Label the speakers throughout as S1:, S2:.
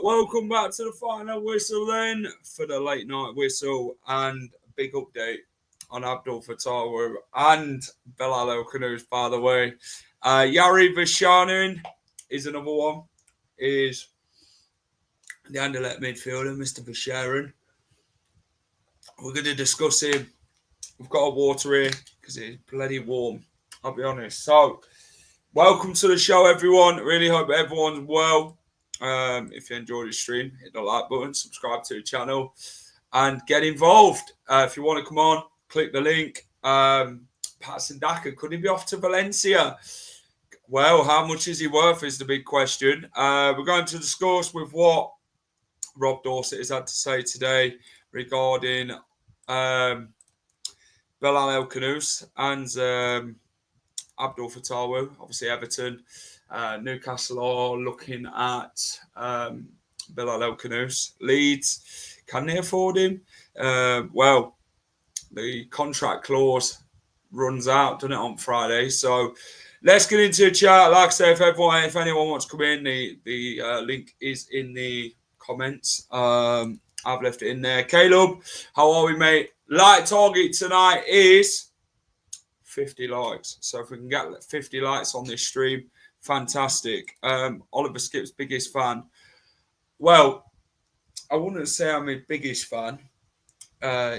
S1: Welcome back to the final whistle then for the late night whistle and big update on Abdul Fatawu and Bilal El Khannouss, by the way. Yari Verschaeren is another one. Is the Anderlecht midfielder, Mr. Verschaeren. We're going to discuss him. We've got a water here because it's bloody warm, I'll be honest. So, welcome to the show, everyone. Really hope everyone's well. If you enjoyed the stream, hit the like button, subscribe to the channel, and get involved. If you want to come on, click the link. Patson Daka, could he be off to Valencia? Well, how much is he worth is the big question. We're going to discuss with what Rob Dorset has had to say today regarding Bilal El Khannouss and Abdul Fatawu, obviously Everton. Newcastle are looking at Bilal El Khannouss. Leeds, can they afford him? Well, the contract clause runs out, doesn't it, on Friday? So let's get into a chat. Like I say, if anyone wants to come in, the link is in the comments. I've left it in there. Caleb, how are we, mate? Like target tonight is 50 likes. So if we can get 50 likes on this stream, fantastic. Oliver Skip's biggest fan. Well, I wouldn't say I'm his biggest fan.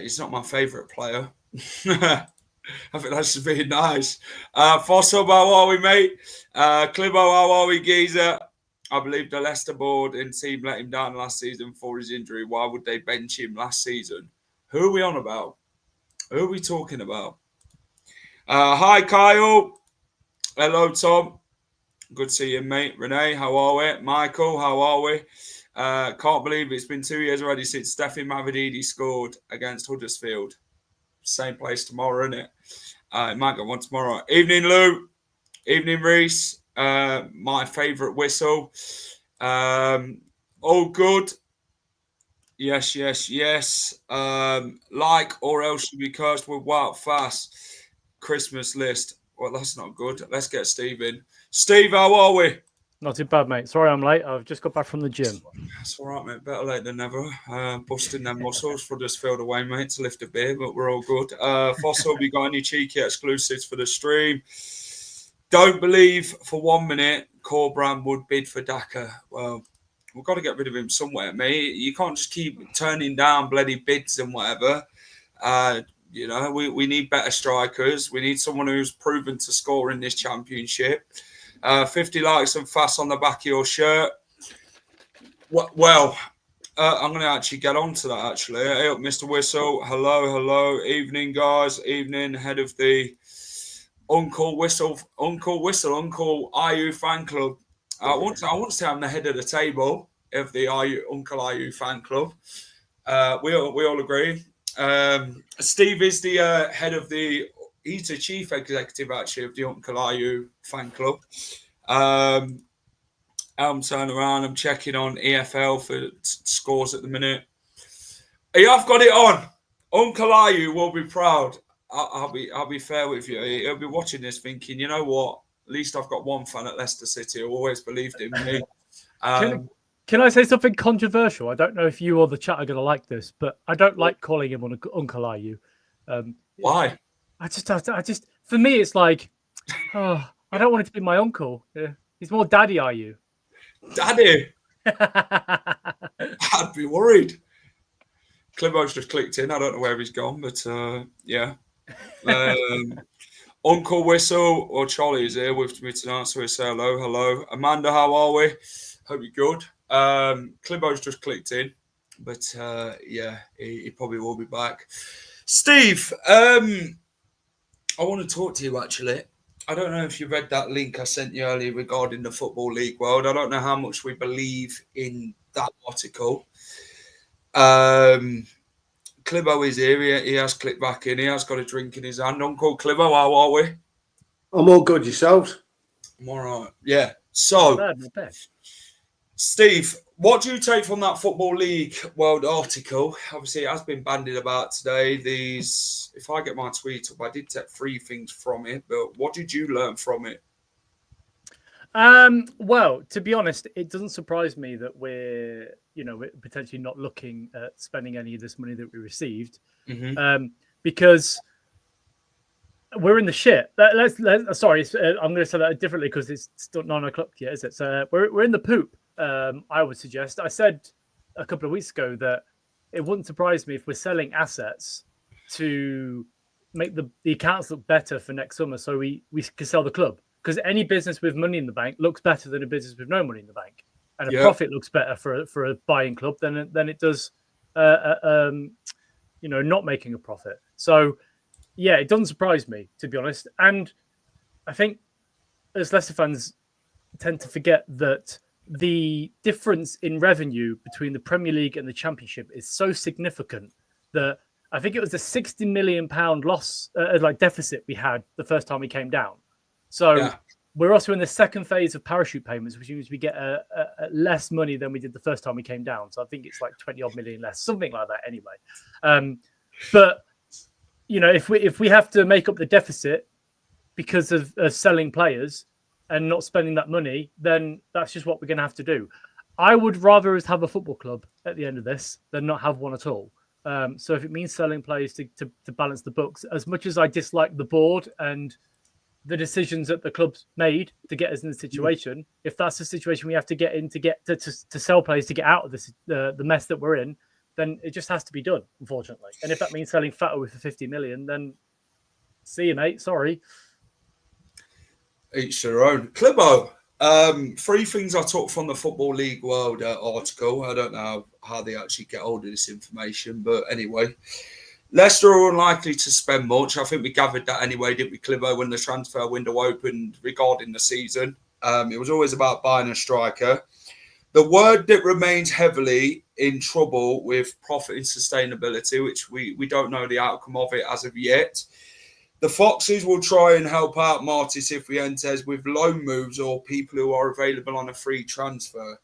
S1: He's not my favourite player. I think that's just being nice. Fosso, how are we, mate? Clibo, how are we, Geezer? I believe the Leicester board and team let him down last season for his injury. Why would they bench him last season? Who are we on about? Who are we talking about? Hi, Kyle. Hello, Tom. Good to see you, mate. Renee, how are we? Michael, how are we? Can't believe it's been 2 years already since Stefan Mavididi scored against Huddersfield. Same place tomorrow, isn't it? It might go one tomorrow. Evening, Lou. Evening, Reese. My favourite whistle. All good. Yes. Like or else you'll be cursed with wild fast. Christmas list. Well, that's not good. Let's get Steve in. Steve, how are we?
S2: Not too bad, mate. Sorry I'm late. I've just got back from the gym.
S1: That's all right, mate. Better late than never. Busting them muscles for this field away, mate, to lift a beer, but we're all good. Fossil, have you got any cheeky exclusives for the stream? Don't believe for 1 minute Corbrand would bid for Daka. Well, we've got to get rid of him somewhere, mate. You can't just keep turning down bloody bids and whatever. You know, we need better strikers. We need someone who's proven to score in this championship. 50 likes and fast on the back of your shirt. Well, I'm going to actually get on to that, actually. Hey up, Mr. Whistle. Hello. Evening, guys. Evening, head of the Uncle IU fan club. I want to say I'm the head of the table of the Uncle IU fan club. We all agree. Steve is the head of the... He's the chief executive, actually, of the Uncle IU fan club. I'm turning around. I'm checking on EFL for scores at the minute. Hey, I've got it on. Uncle IU will be proud. I'll be fair with you. He'll be watching this thinking, you know what? At least I've got one fan at Leicester City who always believed in me.
S2: Can I say something controversial? I don't know if you or the chat are going to like this, but I don't like calling him Uncle IU.
S1: Why?
S2: I just, for me, it's like, I don't want it to be my uncle. He's more Daddy IU.
S1: Daddy? I'd be worried. Clibo's just clicked in. I don't know where he's gone, but yeah. Uncle Whistle or Charlie is here with me tonight, so we say hello. Amanda, how are we? Hope you're good. Clibo's just clicked in, but yeah, he probably will be back. Steve, I want to talk to you actually. I don't know if you read that link I sent you earlier regarding the Football League world. I don't know how much we believe in that article. Clibbo is here. He has clicked back in. He has got a drink in his hand. Uncle Clibbo, how are we?
S3: I'm all good. Yourselves?
S1: I'm all right. Yeah. So,
S2: Not bad.
S1: Steve, what do you take from that Football League world article? Obviously, it has been bandied about today. If I get my tweet up, I did take 3 things from it, but what did you learn from it?
S2: Well, to be honest, it doesn't surprise me that we're potentially not looking at spending any of this money that we received, because we're in the shit. Sorry, I'm going to say that differently because it's still 9 o'clock yet, is it? So we're in the poop. I would suggest. I said a couple of weeks ago that it wouldn't surprise me if we're selling assets to make the accounts look better for next summer, so we can sell the club. Because any business with money in the bank looks better than a business with no money in the bank, and a profit looks better for a buying club than it does, not making a profit. So, yeah, it doesn't surprise me, to be honest. And I think as Leicester fans tend to forget that the difference in revenue between the Premier League and the Championship is so significant that I think it was a £60 million loss, deficit we had the first time we came down. So we're also in the second phase of parachute payments, which means we get less money than we did the first time we came down. So I think it's like 20 odd million less, something like that anyway. But, if we have to make up the deficit because of selling players and not spending that money, then that's just what we're going to have to do. I would rather us have a football club at the end of this than not have one at all. So if it means selling players to balance the books, as much as I dislike the board and the decisions that the club's made to get us in the situation, if that's the situation we have to get in to sell players to get out of this the mess that we're in, then it just has to be done, unfortunately. And if that means selling Fatawu for 50 million, then see you, mate. Sorry.
S1: Each their own. Clibbo, 3 things I took from the Football League world article. I don't know how they actually get hold of this information, but anyway. Leicester are unlikely to spend much. I think we gathered that anyway, didn't we, Clibbo, when the transfer window opened regarding the season. It was always about buying a striker. The word that remains heavily in trouble with profit and sustainability, which we don't know the outcome of it as of yet. The Foxes will try and help out Marty Cifuentes with loan moves or people who are available on a free transfer.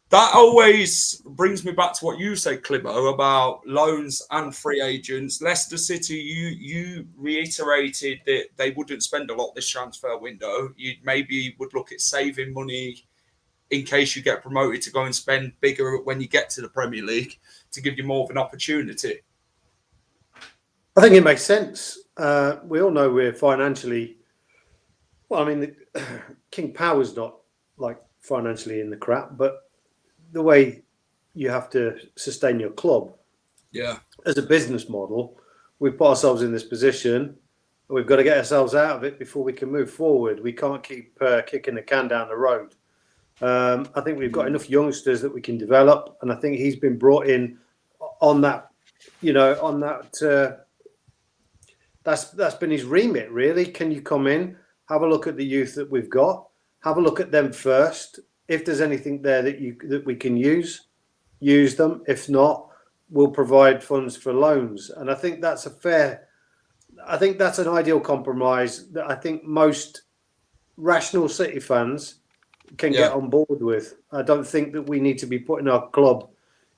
S1: That always brings me back to what you said, Clibbo, about loans and free agents. Leicester City, you reiterated that they wouldn't spend a lot this transfer window. You maybe would look at saving money in case you get promoted to go and spend bigger when you get to the Premier League to give you more of an opportunity.
S3: I think it makes sense. We all know we're financially... Well, I mean, King Power's not financially in the crap, but the way you have to sustain your club as a business model, we've put ourselves in this position. We've got to get ourselves out of it before we can move forward. We can't keep kicking the can down the road. I think we've got enough youngsters that we can develop, and I think he's been brought in on that, that's been his remit, really. Can you come in, have a look at the youth that we've got, have a look at them first. If there's anything there that we can use them. If not, we'll provide funds for loans. And I think that's an ideal compromise that I think most rational City fans can get on board with. I don't think that we need to be putting our club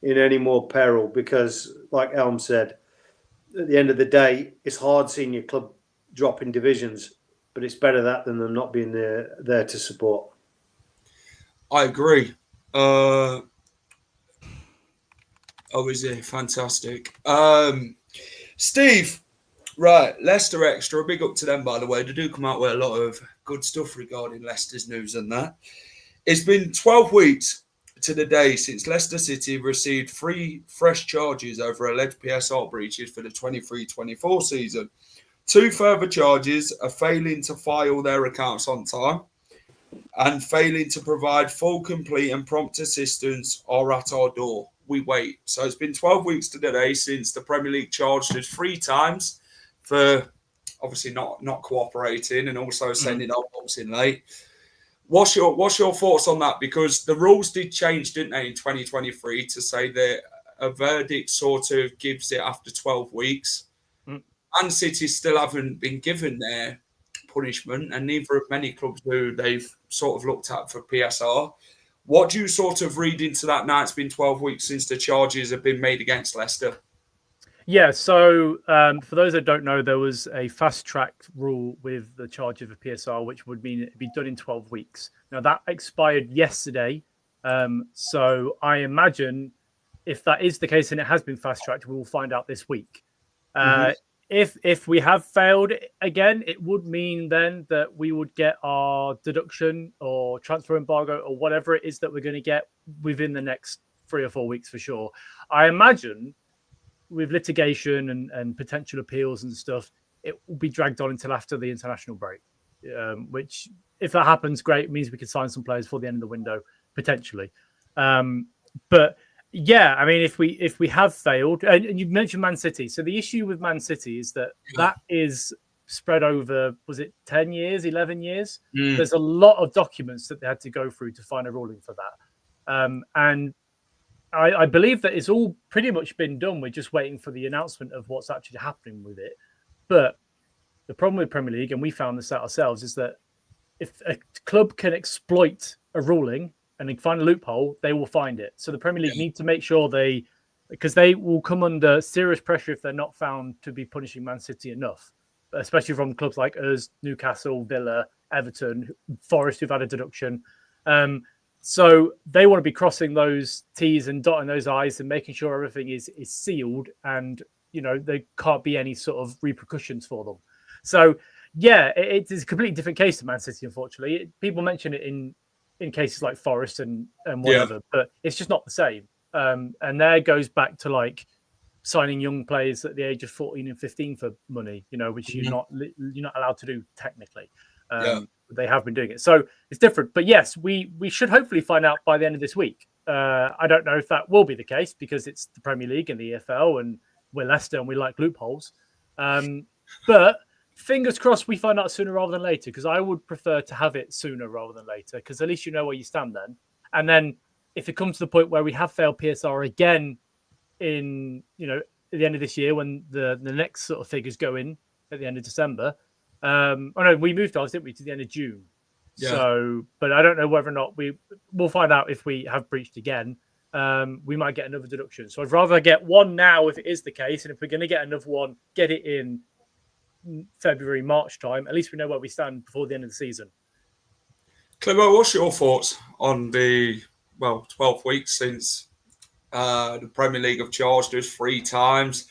S3: in any more peril because, like Elm said, at the end of the day, it's hard seeing your club drop in divisions, but it's better that than them not being there to support.
S1: I agree. Obviously, fantastic. Steve, right, Leicester Extra, a big up to them, by the way. They do come out with a lot of good stuff regarding Leicester's news and that. It's been 12 weeks to the day since Leicester City received 3 fresh charges over alleged PSR breaches for the 23-24 season. 2 further charges are failing to file their accounts on time and failing to provide full, complete and prompt assistance are at our door. We wait. So it's been 12 weeks to the day since the Premier League charged us 3 times for obviously not cooperating and also sending our box in late. What's your thoughts on that? Because the rules did change, didn't they, in 2023 to say that a verdict sort of gives it after 12 weeks. Man City still haven't been given their punishment, and neither have many clubs who they've sort of looked at for PSR. What do you sort of read into that now? It's been 12 weeks since the charges have been made against Leicester.
S2: Yeah, so for those that don't know, there was a fast-track rule with the charge of a PSR, which would mean it'd be done in 12 weeks. Now, that expired yesterday. So I imagine if that is the case and it has been fast-tracked, we will find out this week. If we have failed again, it would mean then that we would get our deduction or transfer embargo or whatever it is that we're going to get within the next 3 or 4 weeks for sure. I imagine with litigation and potential appeals and stuff, it will be dragged on until after the international break, which if that happens, great. It means we can sign some players for the end of the window, potentially. But yeah, I mean, if we have failed, and you mentioned Man City. So the issue with Man City is that is spread over, was it 10 years, 11 years? There's a lot of documents that they had to go through to find a ruling for that. And I believe that it's all pretty much been done. We're just waiting for the announcement of what's actually happening with it. But the problem with Premier League, and we found this out ourselves, is that if a club can exploit a ruling and they find a loophole, they will find it. So the Premier League need to make sure because they will come under serious pressure if they're not found to be punishing Man City enough, especially from clubs like us, Newcastle, Villa, Everton, Forest, who've had a deduction. So they want to be crossing those T's and dotting those I's and making sure everything is sealed and, there can't be any sort of repercussions for them. So, yeah, it is a completely different case to Man City, unfortunately. People mention it in cases like Forest and whatever, but it's just not the same. And there goes back to like signing young players at the age of 14 and 15 for money, which you're not allowed to do technically. They have been doing it. So it's different. But yes, we should hopefully find out by the end of this week. I don't know if that will be the case because it's the Premier League and the EFL and we're Leicester and we like loopholes. But fingers crossed we find out sooner rather than later because I would prefer to have it sooner rather than later because at least you know where you stand then. And then if it comes to the point where we have failed PSR again in, at the end of this year when the next sort of figures go in at the end of December, we moved ours, didn't we, to the end of June? Yeah. So, but I don't know whether or not we'll find out if we have breached again. We might get another deduction. So I'd rather get one now if it is the case, and if we're going to get another one, get it in February, March time. At least we know where we stand before the end of the season.
S1: Clemo, what's your thoughts on the 12 weeks since the Premier League have charged us 3 times?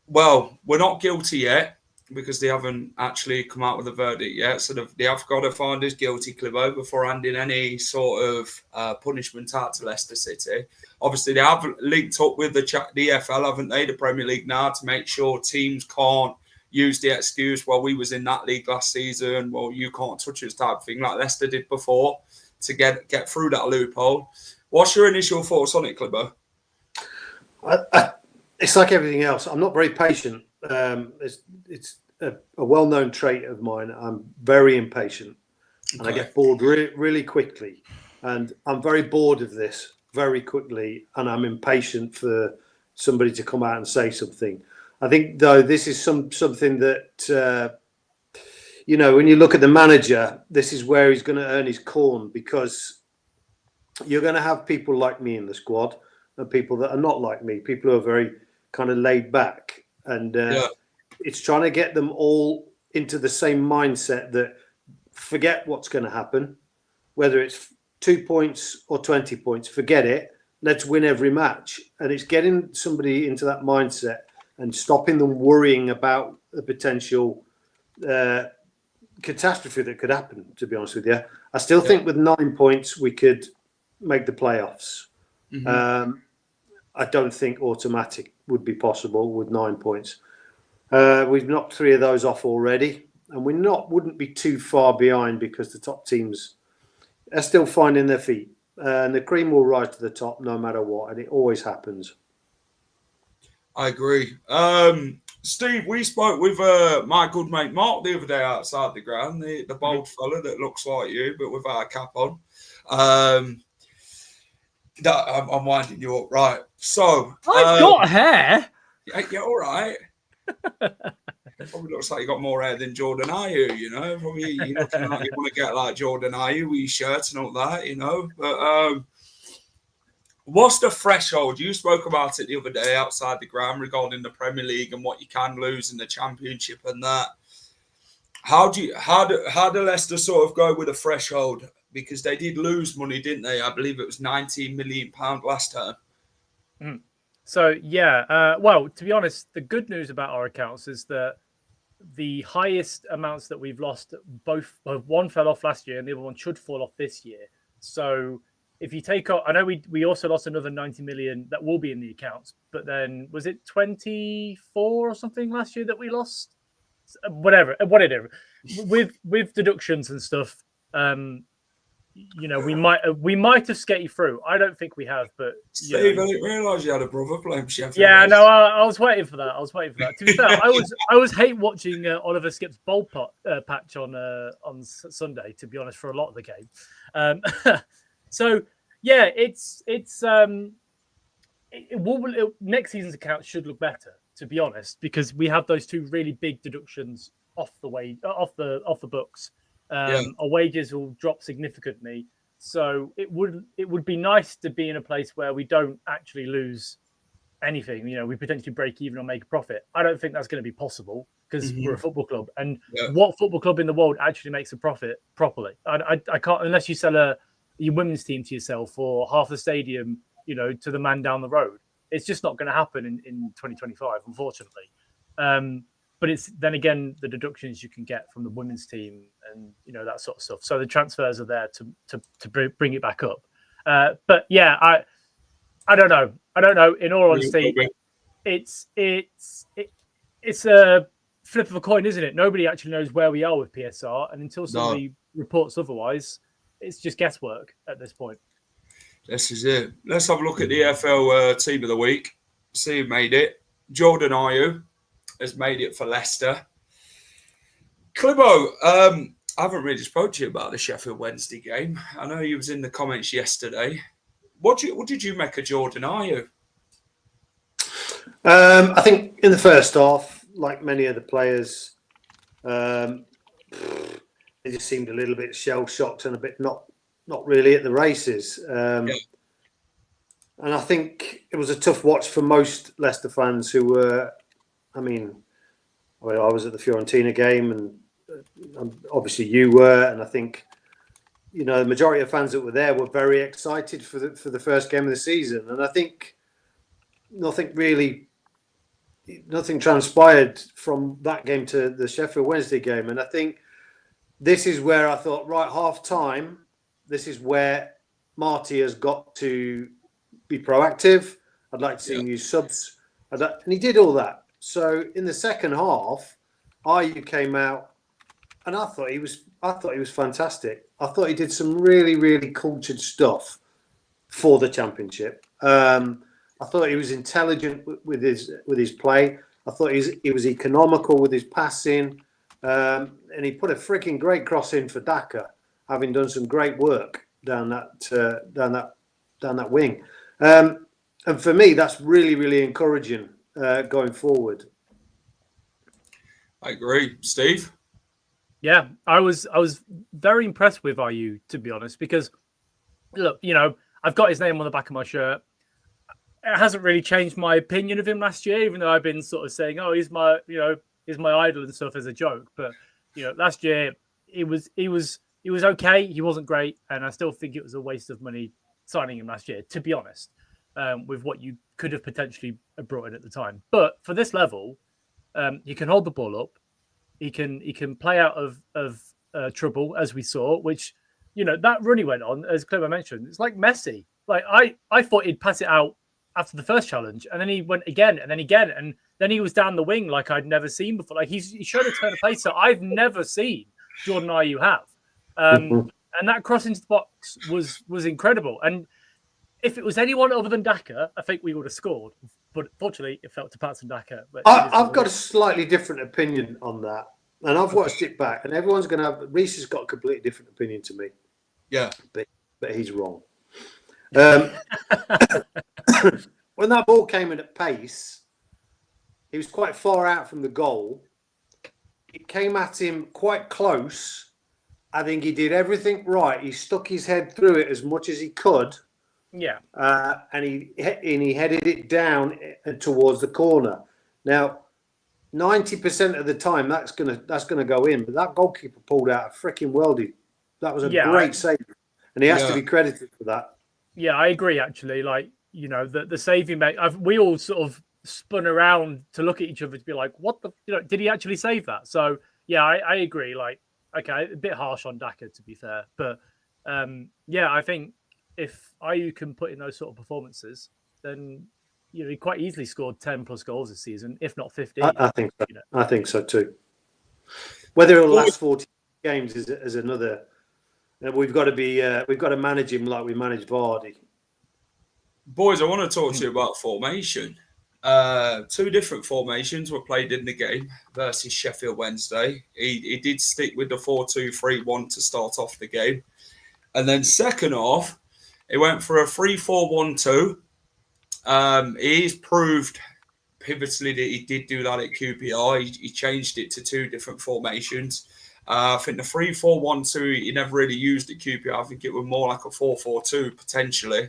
S1: Well, we're not guilty yet, because they haven't actually come out with a verdict yet. So they have got to find us guilty, Clivo, before handing any sort of punishment out to Leicester City. Obviously, they have linked up with the EFL, haven't they, the Premier League now, to make sure teams can't use the excuse, well, we was in that league last season, well, you can't touch us type thing, like Leicester did before, to get through that loophole. What's your initial thoughts on it, Clivo?
S3: It's like everything else. I'm not very patient. It's a well-known trait of mine. I'm very impatient, and I get bored really quickly. And I'm very bored of this very quickly, and I'm impatient for somebody to come out and say something. I think, though, this is something that when you look at the manager, this is where he's going to earn his corn, because you're going to have people like me in the squad and people that are not like me, people who are very kind of laid back, and it's trying to get them all into the same mindset that forget what's going to happen, whether it's 2 points or 20 points, forget it. Let's win every match. And it's getting somebody into that mindset and stopping them worrying about the potential catastrophe that could happen, to be honest with you. I still think with 9 points, we could make the playoffs. Mm-hmm. I don't think automatic would be possible with 9 points. We've knocked 3 of those off already, and wouldn't be too far behind because the top teams are still finding their feet, and the cream will rise to the top no matter what, and it always happens.
S1: I agree. Steve, we spoke with my good mate Mark the other day outside the ground, the bald fella that looks like you but without a cap on. I'm winding you up, right? So
S2: I've got hair.
S1: Yeah, all right. Probably looks like you got more hair than Jordan Ayew, you know. Probably you're looking like you want to get like Jordan Ayew with your shirt and all that, you know. But what's the threshold? You spoke about it the other day outside the ground regarding the Premier League and what you can lose in the Championship and that. How do Leicester sort of go with a threshold? Because they did lose money, didn't they? I believe it was £19 million last time.
S2: So yeah, well, to be honest, the good news about our accounts is that the highest amounts that we've lost, one fell off last year and the other one should fall off this year. So if you take off, I know we also lost another 90 million that will be in the accounts, but then was it 24 or something last year that we lost? Whatever, with deductions and stuff. You know, we might have skated through. I don't think we have, but
S1: Steve, I didn't realise you had a brother playing Sheffield.
S2: Yeah, no, I was waiting for that. To be fair, I was hate watching Oliver Skipp's bowl patch on Sunday. To be honest, for a lot of the game. So yeah, next season's account should look better. To be honest, because we have those two really big deductions off the books. Our wages will drop significantly, so it would be nice to be in a place where we don't actually lose anything. You know, we potentially break even or make a profit. I don't think that's going to be possible because we're a football club, and what football club in the world actually makes a profit properly? I can't, unless you sell your women's team to yourself or half the stadium, you know, to the man down the road. It's just not going to happen in 2025, unfortunately. But it's then again the deductions you can get from the women's team and you know that sort of stuff. So the transfers are there to bring it back up. But yeah, I don't know. In all honesty, it's a flip of a coin, isn't it? Nobody actually knows where we are with PSR, and until somebody reports otherwise, it's just guesswork at this point.
S1: This is it. Let's have a look at the EFL team of the week. See who made it. Jordan Ayew has made it for Leicester. Clibo, I haven't really spoke to you about the Sheffield Wednesday game. I know you was in the comments yesterday. What did you make of Jordan Ayew?
S3: I think in the first half, like many of the players, they just seemed a little bit shell-shocked and a bit not really at the races. And I think it was a tough watch for most Leicester fans who were, I was at the Fiorentina game and obviously you were, and I think, you know, the majority of fans that were there were very excited for the first game of the season. And I think nothing transpired from that game to the Sheffield Wednesday game. And I think this is where I thought, right, half time, this is where Marty has got to be proactive. I'd like to see him use subs. And he did all that. So in the second half, Ayew came out, and I thought he was fantastic. I thought he did some really, really cultured stuff for the Championship. I thought he was intelligent with his play. I thought he was economical with his passing, and he put a freaking great cross in for Daka, having done some great work down that wing. And for me, that's really, really encouraging going forward.
S1: I agree, Steve.
S2: Yeah, I was very impressed with Ayew, to be honest, because look, you know, I've got his name on the back of my shirt. It hasn't really changed my opinion of him last year, even though I've been sort of saying, "Oh, he's my idol" and stuff as a joke. But you know, last year he was okay. He wasn't great, and I still think it was a waste of money signing him last year, to be honest, with what you could have potentially brought in at the time. But for this level, he can hold the ball up. He can play out of trouble, as we saw, which, you know, that run he went on, as Clemo mentioned, it's like Messi. Like I thought he'd pass it out after the first challenge, and then he went again, and then he was down the wing like I'd never seen before. Like he showed a turn of pace that I've never seen Jordan Ayew have. And that cross into the box was incredible. And if it was anyone other than Daka, I think we would have scored. But fortunately, it fell to Patson Daka.
S3: I've got a slightly different opinion on that. And I've watched it back, and everyone's going to have... Reece has got a completely different opinion to me.
S1: Yeah.
S3: But he's wrong. When that ball came in at pace, he was quite far out from the goal. It came at him quite close. I think he did everything right. He stuck his head through it as much as he could.
S2: Yeah.
S3: And he headed it down towards the corner. Now, 90% of the time that's gonna go in, but that goalkeeper pulled out a freaking worldie. That was a great save, and he has to be credited for that.
S2: Yeah, I agree. Actually, like, you know, the save he made, we all sort of spun around to look at each other to be like, what the, you know, did he actually save that? So yeah, I agree. Like, okay, a bit harsh on Daka, to be fair, but yeah, I think if Ayew can put in those sort of performances, then, you know, he quite easily scored 10 plus goals this season, if not 15.
S3: I think so. You know? I think so too. Whether it'll last 40 games is another. We've got to manage him like we managed Vardy.
S1: Boys, I want to talk to you about formation. Two different formations were played in the game versus Sheffield Wednesday. He did stick with the 4-2-3-1 to start off the game. And then second half, he went for a 3-4-1-2. He's proved pivotally that he did do that at QPR. He changed it to two different formations. I think the 3-4-1-2 he never really used at QPR. I think it was more like a 4-4-2 potentially.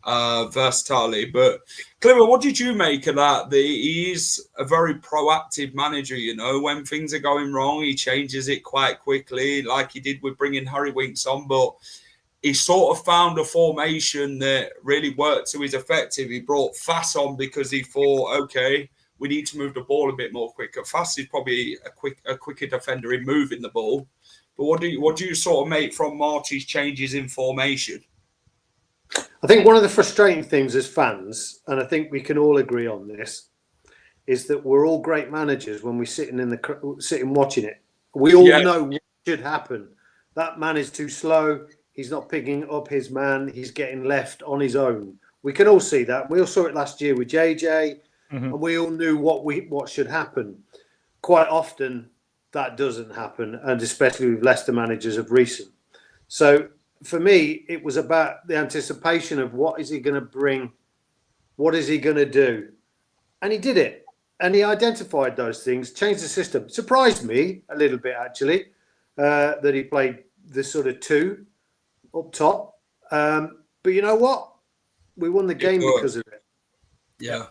S1: Versatility. But Cliver, what did you make of that? He is a very proactive manager, you know. When things are going wrong, he changes it quite quickly, like he did with bringing Harry Winks on. But he sort of found a formation that really worked to his effective. He brought Fass on because he thought, okay, we need to move the ball a bit more quicker. Fass is probably a quicker defender in moving the ball. But what do you sort of make from Marty's changes in formation?
S3: I think one of the frustrating things as fans, and I think we can all agree on this, is that we're all great managers when we're sitting watching it. We all know what should happen. That man is too slow. He's not picking up his man. He's getting left on his own. We can all see that. We all saw it last year with JJ, and we all knew what should happen. Quite often, that doesn't happen, and especially with Leicester managers of recent. So, for me, it was about the anticipation of what is he going to bring? What is he going to do? And he did it. And he identified those things, changed the system. It surprised me a little bit, actually, that he played the sort of two up top. But you know what? We won the game because of it.
S1: Yeah.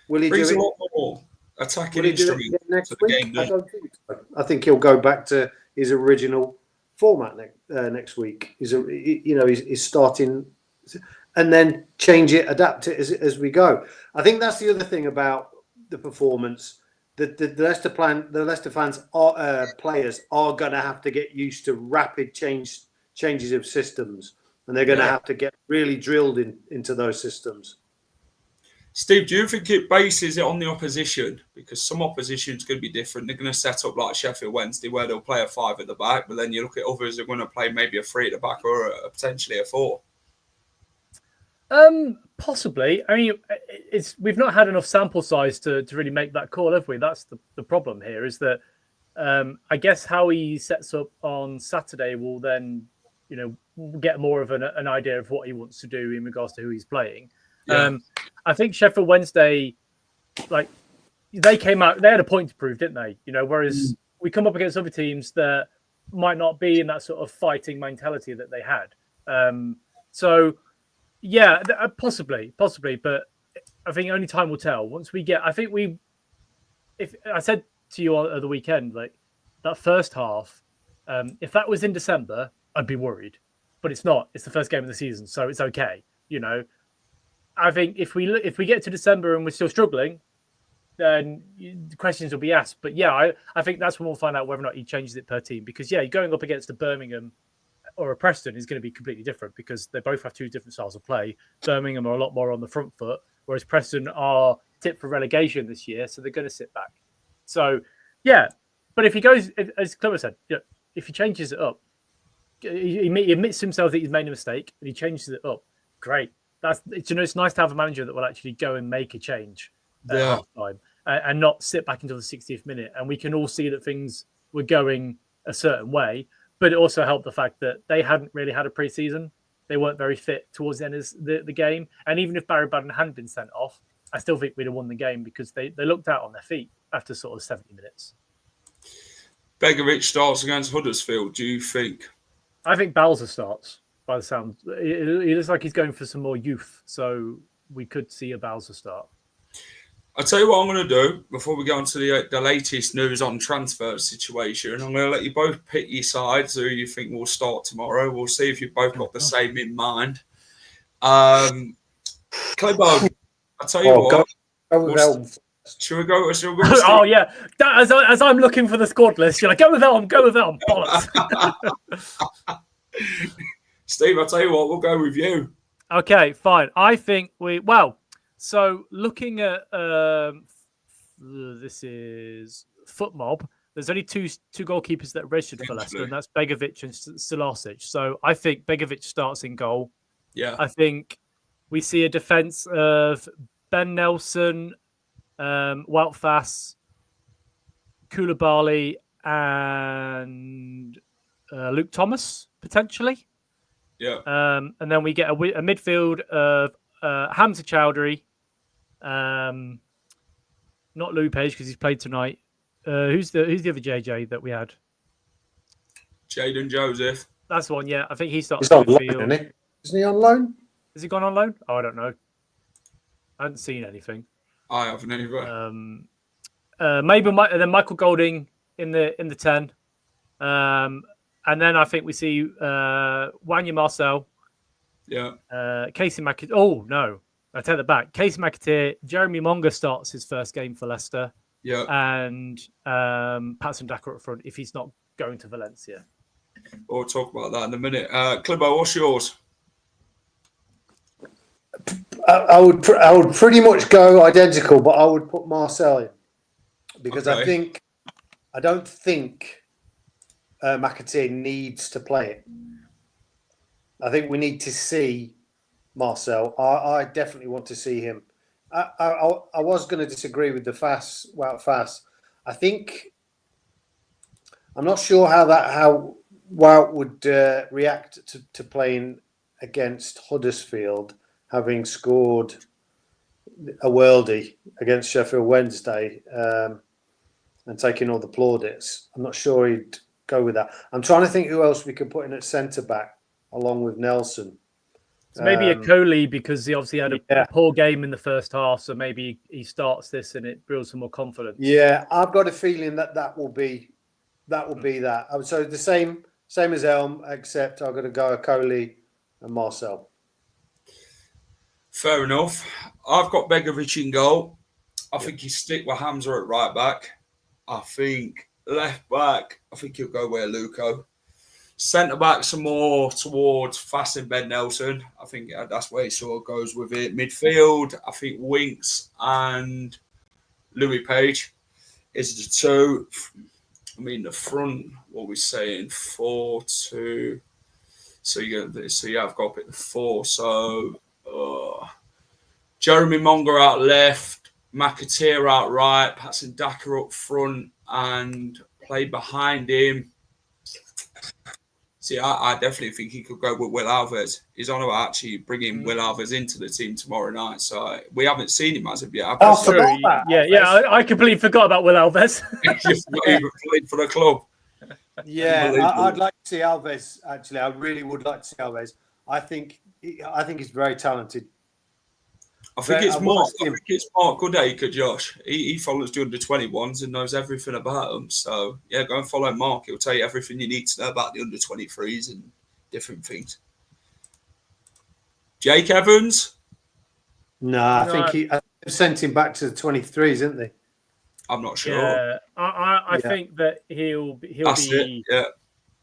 S3: Will he do it?
S1: A lot more attacking
S3: instrument next week? I don't think so. I think he'll go back to his original format next week. He's starting, and then change it, adapt it as we go. I think that's the other thing about the performance. The Leicester fans players are going to have to get used to rapid changes of systems, and they're going to have to get really drilled into those systems.
S1: Steve, do you think it bases it on the opposition? Because some opposition's going to be different. They're going to set up like Sheffield Wednesday, where they'll play a 5 at the back, but then you look at others who are going to play maybe a 3 at the back or potentially a 4.
S2: Possibly. I mean, we've not had enough sample size to really make that call, have we? That's the problem here, is that I guess how he sets up on Saturday will then, you know, get more of an idea of what he wants to do in regards to who he's playing. Yeah. I think Sheffield Wednesday, like, they came out, they had a point to prove, didn't they? You know, whereas we come up against other teams that might not be in that sort of fighting mentality that they had. So, yeah, possibly, but I think only time will tell. Once we get, if I said to you on the weekend, like, that first half, if that was in December, I'd be worried, but it's not. It's the first game of the season, so it's okay. You know, I think if we get to December and we're still struggling, then the questions will be asked. But yeah, I think that's when we'll find out whether or not he changes it per team. Because yeah, going up against a Birmingham or a Preston is going to be completely different because they both have two different styles of play. Birmingham are a lot more on the front foot, whereas Preston are tipped for relegation this year, so they're going to sit back. So yeah, but if he goes, as Clement said, if he changes it up, he admits himself that he's made a mistake and he changes it up. great. It's nice to have a manager that will actually go and make a change at half time and not sit back until the 60th minute. And we can all see that things were going a certain way, but it also helped the fact that they hadn't really had a pre-season. They weren't very fit towards the end of the game. And even if Barry Badden hadn't been sent off, I still think we'd have won the game because they looked out on their feet after sort of 70 minutes.
S1: Begovic starts against Huddersfield, do you think?
S2: I think Balzer starts, by the sound. It looks like he's going for some more youth, so we could see a Balzer start.
S1: I'll tell you what I'm going to do before we go on to the latest news on transfer situation. I'm going to let you both pick your sides who you think will start tomorrow. We'll see if you've both got the same in mind. Claybo, I'll tell you what. Should we go?
S2: Oh, yeah. As I'm looking for the squad list, you're like, go with Elm. Bollocks.
S1: Steve, I'll tell you what, we'll go with you.
S2: Okay, fine. I think so looking at this is FootMob. There's only two goalkeepers that are registered for Leicester, and that's Begovic and Silasic. So I think Begovic starts in goal.
S1: Yeah.
S2: I think we see a defence of Ben Nelson, Wout Faes, Koulibaly, and Luke Thomas, potentially.
S1: Yeah.
S2: And then we get a midfield of Hamza Chowdhury, not Lupage because he's played tonight. Who's the other JJ that we had?
S1: Jaden Joseph.
S2: That's the one. Yeah, I think he starts.
S3: He's on loan, isn't he? Isn't he on loan?
S2: Has he gone on loan? Oh, I don't know. I haven't seen anything.
S1: I haven't either.
S2: Maybe and then Michael Golding in the 10. And then I think we see Wanya Marcel.
S1: Yeah.
S2: Casey McAteer. Oh, no. I take that back. Casey McAteer. Jeremy Monga starts his first game for Leicester.
S1: Yeah.
S2: And Patson Daka up front if he's not going to Valencia.
S1: We'll talk about that in a minute. Clibbo, what's yours?
S3: I would pretty much go identical, but I would put Marcel in because
S1: okay.
S3: I don't think McAteer needs to play it. I think we need to see Marcel. I definitely want to see him. I was going to disagree with the Wout Faes. I'm not sure how Wout would react to playing against Huddersfield, having scored a worldie against Sheffield Wednesday and taking all the plaudits. I'm not sure he'd go with that. I'm trying to think who else we could put in at centre back along with Nelson.
S2: So maybe a Coley because he obviously had a poor game in the first half, so maybe he starts this and it builds some more confidence.
S3: Yeah, I've got a feeling that will be that. So the same as Elm, except I've got to go a Coley and Marcel.
S1: Fair enough. I've got Begovic in goal. I think he stick with Hamza at right back. I think left back, I think he'll go where Luco. Centre back some more towards Faes and Ben Nelson. I think that's where he sort of goes with it. Midfield, I think Winks and Louis Page is the two. I mean, the front, what we're saying, 4-2. So I've got to pick the 4. So Jeremy Monga out left, McAteer out right, Patson Daka up front, and play behind him. See, I definitely think he could go with Will Alves. He's on about actually bringing Will Alves into the team tomorrow night. So we haven't seen him as of yet.
S2: That's true. Yeah. I completely forgot about Will Alves.
S1: He's not even played for the club.
S3: Yeah, I'd like to see Alves. Actually, I really would like to see Alves. I think he's very talented.
S1: I think it's Mark Goodacre, Josh. He follows the under-21s and knows everything about them. So, yeah, go and follow Mark. He'll tell you everything you need to know about the under-23s and different things. Jake Evans?
S3: No, I think he sent him back to the 23s, isn't they?
S1: I'm not sure.
S2: Yeah, I think that he'll be.
S1: It,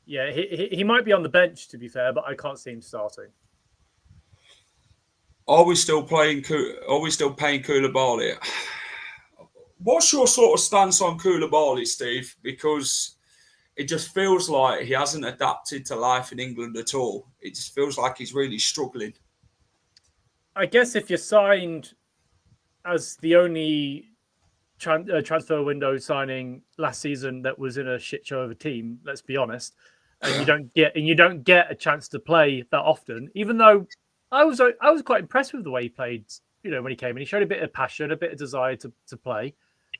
S2: yeah. He might be on the bench, to be fair, but I can't see him starting.
S1: Are we still paying Koulibaly? What's your sort of stance on Koulibaly, Steve? Because it just feels like he hasn't adapted to life in England at all. It just feels like he's really struggling.
S2: I guess if you're signed as the only transfer window signing last season that was in a shit show of a team, let's be honest, and you don't get a chance to play that often, even though I was quite impressed with the way he played, when he came in. He showed a bit of passion, a bit of desire to play.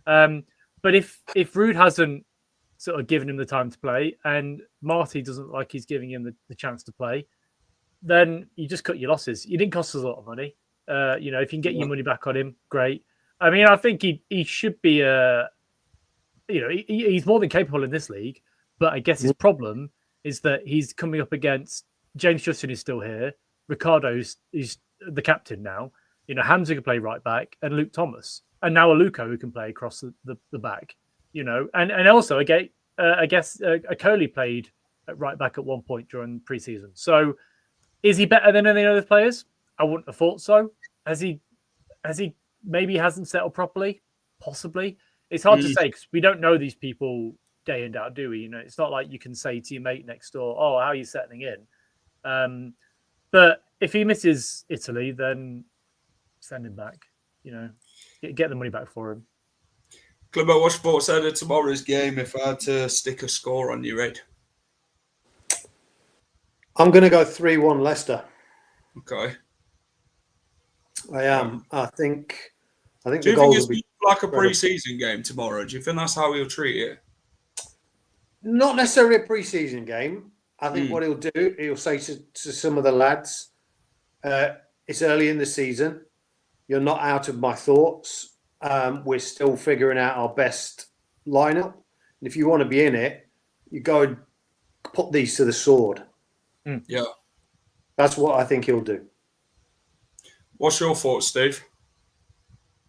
S2: But if Ruud hasn't sort of given him the time to play, and Marty doesn't like he's giving him the chance to play, then you just cut your losses. You didn't cost us a lot of money. If you can get your money back on him, great. I mean, I think he should be he's more than capable in this league. But I guess his problem is that he's coming up against James Justin is still here. Ricardo is the captain now. Hamza can play right back, and Luke Thomas, and now Aluko who can play across the back. And also again, I guess Coley played at right back at one point during pre-season. So is he better than any other players? I wouldn't have thought so. Has he maybe hasn't settled properly? Possibly. It's hard to say because we don't know these people day in, day out, do we? It's not like you can say to your mate next door, "Oh, how are you settling in?" But if he misses Italy, then send him back. Get the money back for him.
S1: Clibbo, what's your thoughts ahead of tomorrow's game if I had to stick a score on your head?
S3: I'm going to go 3-1 Leicester.
S1: Okay.
S3: I am. I think
S1: Do
S3: the
S1: you think
S3: goals
S1: it's
S3: will be
S1: like a pre-season game tomorrow? Do you think that's how he'll treat it?
S3: not necessarily a pre-season game. I think what he'll say to some of the lads, it's early in the season. You're not out of my thoughts. We're still figuring out our best lineup. And if you want to be in it, you go and put these to the sword.
S1: Yeah.
S3: That's what I think he'll do.
S1: What's your thoughts, Steve?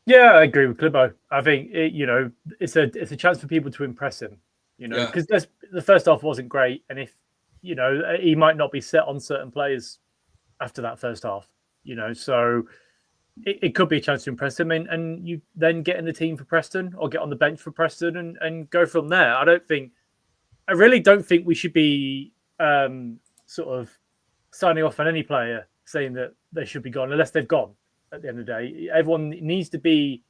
S2: Yeah, I agree with Clibbo. I think it's a chance for people to impress him. Because the first half wasn't great, and if he might not be set on certain players after that first half. So it could be a chance to impress him, and you then get in the team for Preston or get on the bench for Preston and go from there. I really don't think we should be sort of signing off on any player saying that they should be gone unless they've gone at the end of the day. Everyone needs to be,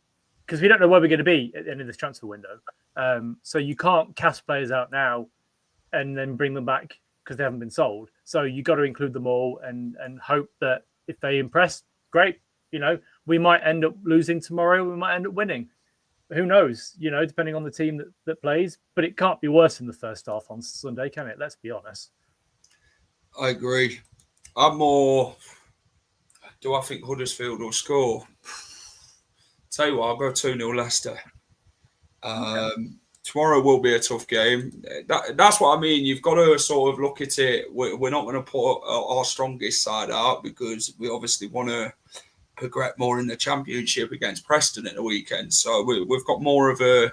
S2: because we don't know where we're going to be at the end of this transfer window. So you can't cast players out now and then bring them back because they haven't been sold. So you got to include them all and hope that if they impress, great. We might end up losing tomorrow. We might end up winning. Who knows? Depending on the team that plays. But it can't be worse than the first half on Sunday, can it? Let's be honest.
S1: I agree. I'm more. Do I think Huddersfield will score? Tell you what, I'll go 2-0 Leicester. Tomorrow will be a tough game. That's what I mean. You've got to sort of look at it. We're not going to put our strongest side out because we obviously want to progress more in the Championship against Preston at the weekend. So we've got more of a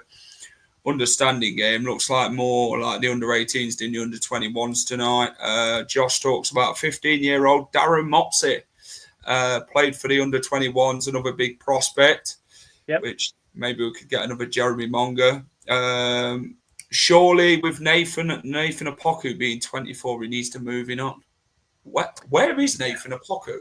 S1: understanding game. Looks like more like the under-18s than the under-21s tonight. Josh talks about 15-year-old Darren Mopsey. Played for the under-21s, another big prospect, which maybe we could get another Jeremy Monger. Surely with Nathan Apoku being 24, he needs to move on. Where is Nathan Apoku?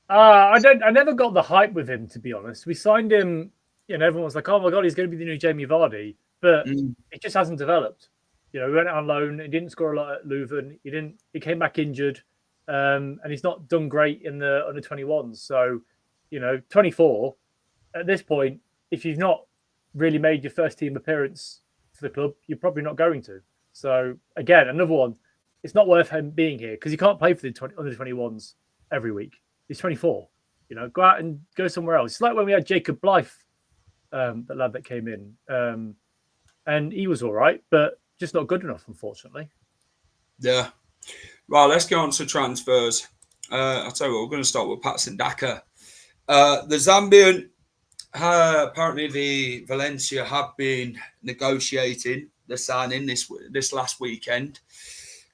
S2: I never got the hype with him, to be honest. We signed him, everyone was like, "Oh my god, he's going to be the new Jamie Vardy," but it just hasn't developed. We went out on loan. He didn't score a lot at Leuven. He came back injured, and he's not done great in the under 21s. So, 24 at this point, if you've not really made your first team appearance for the club, you're probably not going to. So again, another one. It's not worth him being here because he can't play for the under 21s every week. He's 24. Go out and go somewhere else. It's like when we had Jacob Blythe, the lad that came in, and he was all right, but just not good enough, unfortunately. Yeah.
S1: Right, let's go on to transfers. I'll tell you what, we're going to start with Patson Daka. The Zambian, apparently the Valencia have been negotiating the signing this last weekend.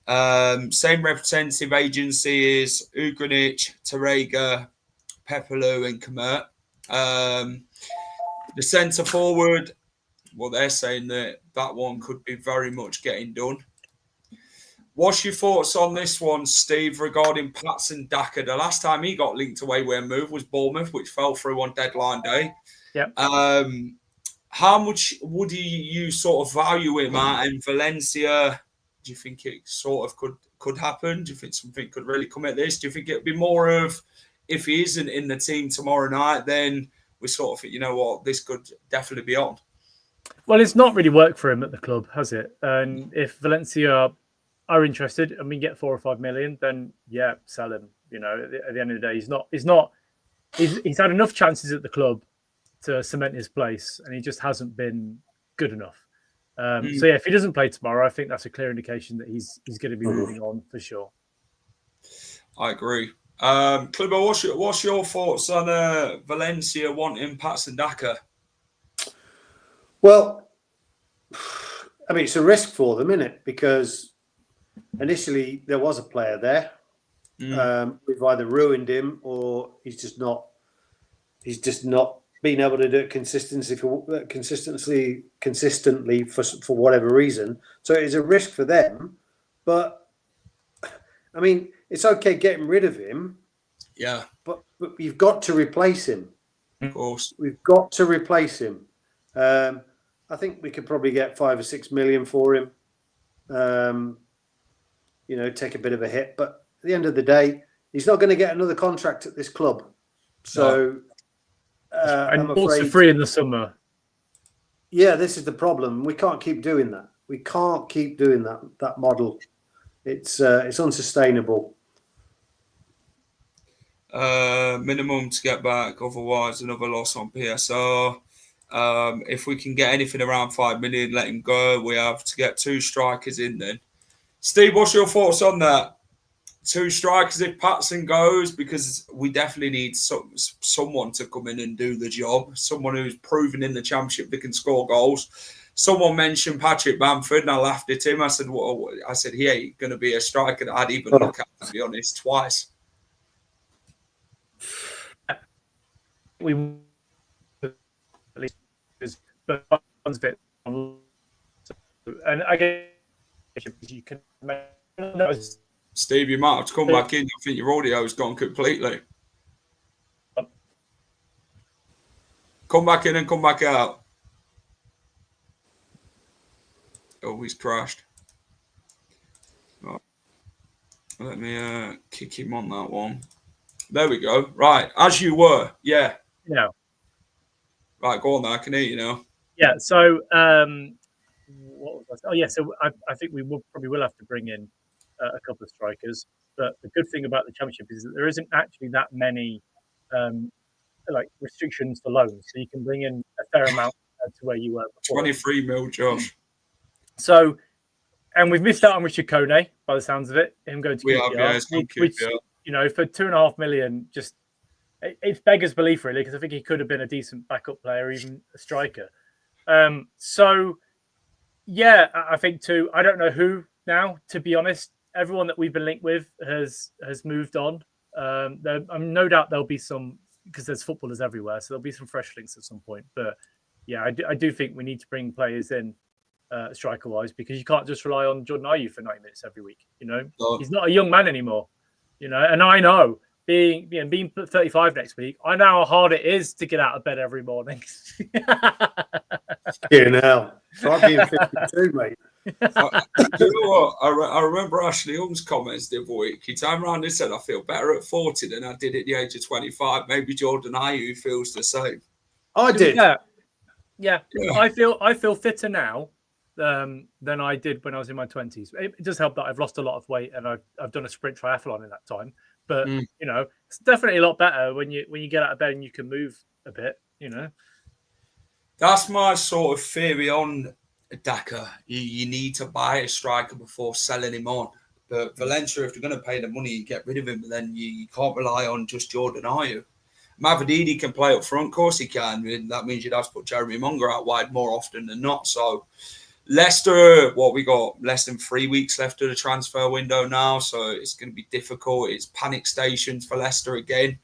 S1: Same representative agency is Ugrinic, Tarega, Pepelu and Kamert. The centre forward, well, they're saying that one could be very much getting done. What's your thoughts on this one, Steve, regarding Patson Daka? The last time he got linked away with a move was Bournemouth, which fell through on deadline day.
S2: Yep.
S1: How much would you sort of value him at in Valencia? Do you think it sort of could happen? Do you think something could really come at this? Do you think it'd be more of, if he isn't in the team tomorrow night, then we sort of think, you know what, this could definitely be on?
S2: Well, it's not really worked for him at the club, has it? And if Valencia are interested and we get 4 or 5 million, then yeah, sell him. You know, at the end of the day, he's had enough chances at the club to cement his place, and he just hasn't been good enough. So yeah, if he doesn't play tomorrow, I think that's a clear indication that he's going to be moving on for sure.
S1: I agree. Clibbo, what's your thoughts on Valencia wanting Patson Daka?
S3: Well, I mean, it's a risk for them, isn't it? Because initially there was a player there. We've either ruined him or he's just not been able to do it consistently for whatever reason. So it's a risk for them. But I mean, it's okay getting rid of him.
S1: Yeah.
S3: But you've got to replace him.
S1: Of course.
S3: We've got to replace him. I think we could probably get 5 or 6 million for him. You know, take a bit of a hit. But at the end of the day, he's not going to get another contract at this club. So,
S2: and also free in the summer.
S3: Yeah, this is the problem. We can't keep doing that. We can't keep doing that model. It's unsustainable.
S1: Minimum to get back, otherwise another loss on PSR. If we can get anything around 5 million, let him go. We have to get 2 strikers in then. Steve, what's your thoughts on that? 2 strikers if Patson goes, because we definitely need someone to come in and do the job. Someone who's proven in the Championship they can score goals. Someone mentioned Patrick Bamford, and I laughed at him. I said, he ain't going to be a striker that I'd even look at, to be honest, twice.
S2: We at least, but one's a bit, and I guess you can.
S1: Steve, you might have to come back in. I think your audio has gone completely. Come back in and come back out. Oh, he's crashed. Right. Let me kick him on that one. There we go. Right, as you were. Yeah.
S2: Yeah.
S1: Right, go on there. I can hear you now.
S2: Yeah, so what was I? Oh, yeah, so I think we probably will have to bring in a couple of strikers. But the good thing about the Championship is that there isn't actually that many restrictions for loans. So you can bring in a fair amount to where you were before.
S1: 23 mil, Josh.
S2: So, and we've missed out on Richard Kone, by the sounds of it, him going to QPR, which, you know, for $2.5 million, just it's beggars belief, really, because I think he could have been a decent backup player, even a striker. So, yeah, I think too. I don't know who now, to be honest. Everyone that we've been linked with has moved on. I'm no doubt there'll be some, because there's footballers everywhere, so there'll be some fresh links at some point. But yeah, I do think we need to bring players in striker-wise, because you can't just rely on Jordan Ayew for 90 minutes every week. You know, he's not a young man anymore. You know, and I know being 35 next week, I know how hard it is to get out of bed every morning.
S3: Yeah, now try being 52, mate.
S1: You know what? I remember Ashley Young's comments the other week. He turned around and said, "I feel better at 40 than I did at the age of 25." Maybe Jordan Ayew feels the same.
S3: I did.
S2: Yeah. I feel fitter now than I did when I was in my 20s. It does help that I've lost a lot of weight and I've done a sprint triathlon in that time. But you know, it's definitely a lot better when you get out of bed and you can move a bit. You know,
S1: that's my sort of theory on Daka. You need to buy a striker before selling him on. But Valencia, if they're going to pay the money, you get rid of him. But then you can't rely on just Jordan Ayew. Mavididi can play up front, of course he can. That means you'd have to put Jeremy Munger out wide more often than not. So Leicester, we got less than 3 weeks left of the transfer window now, so it's going to be difficult. It's panic stations for Leicester again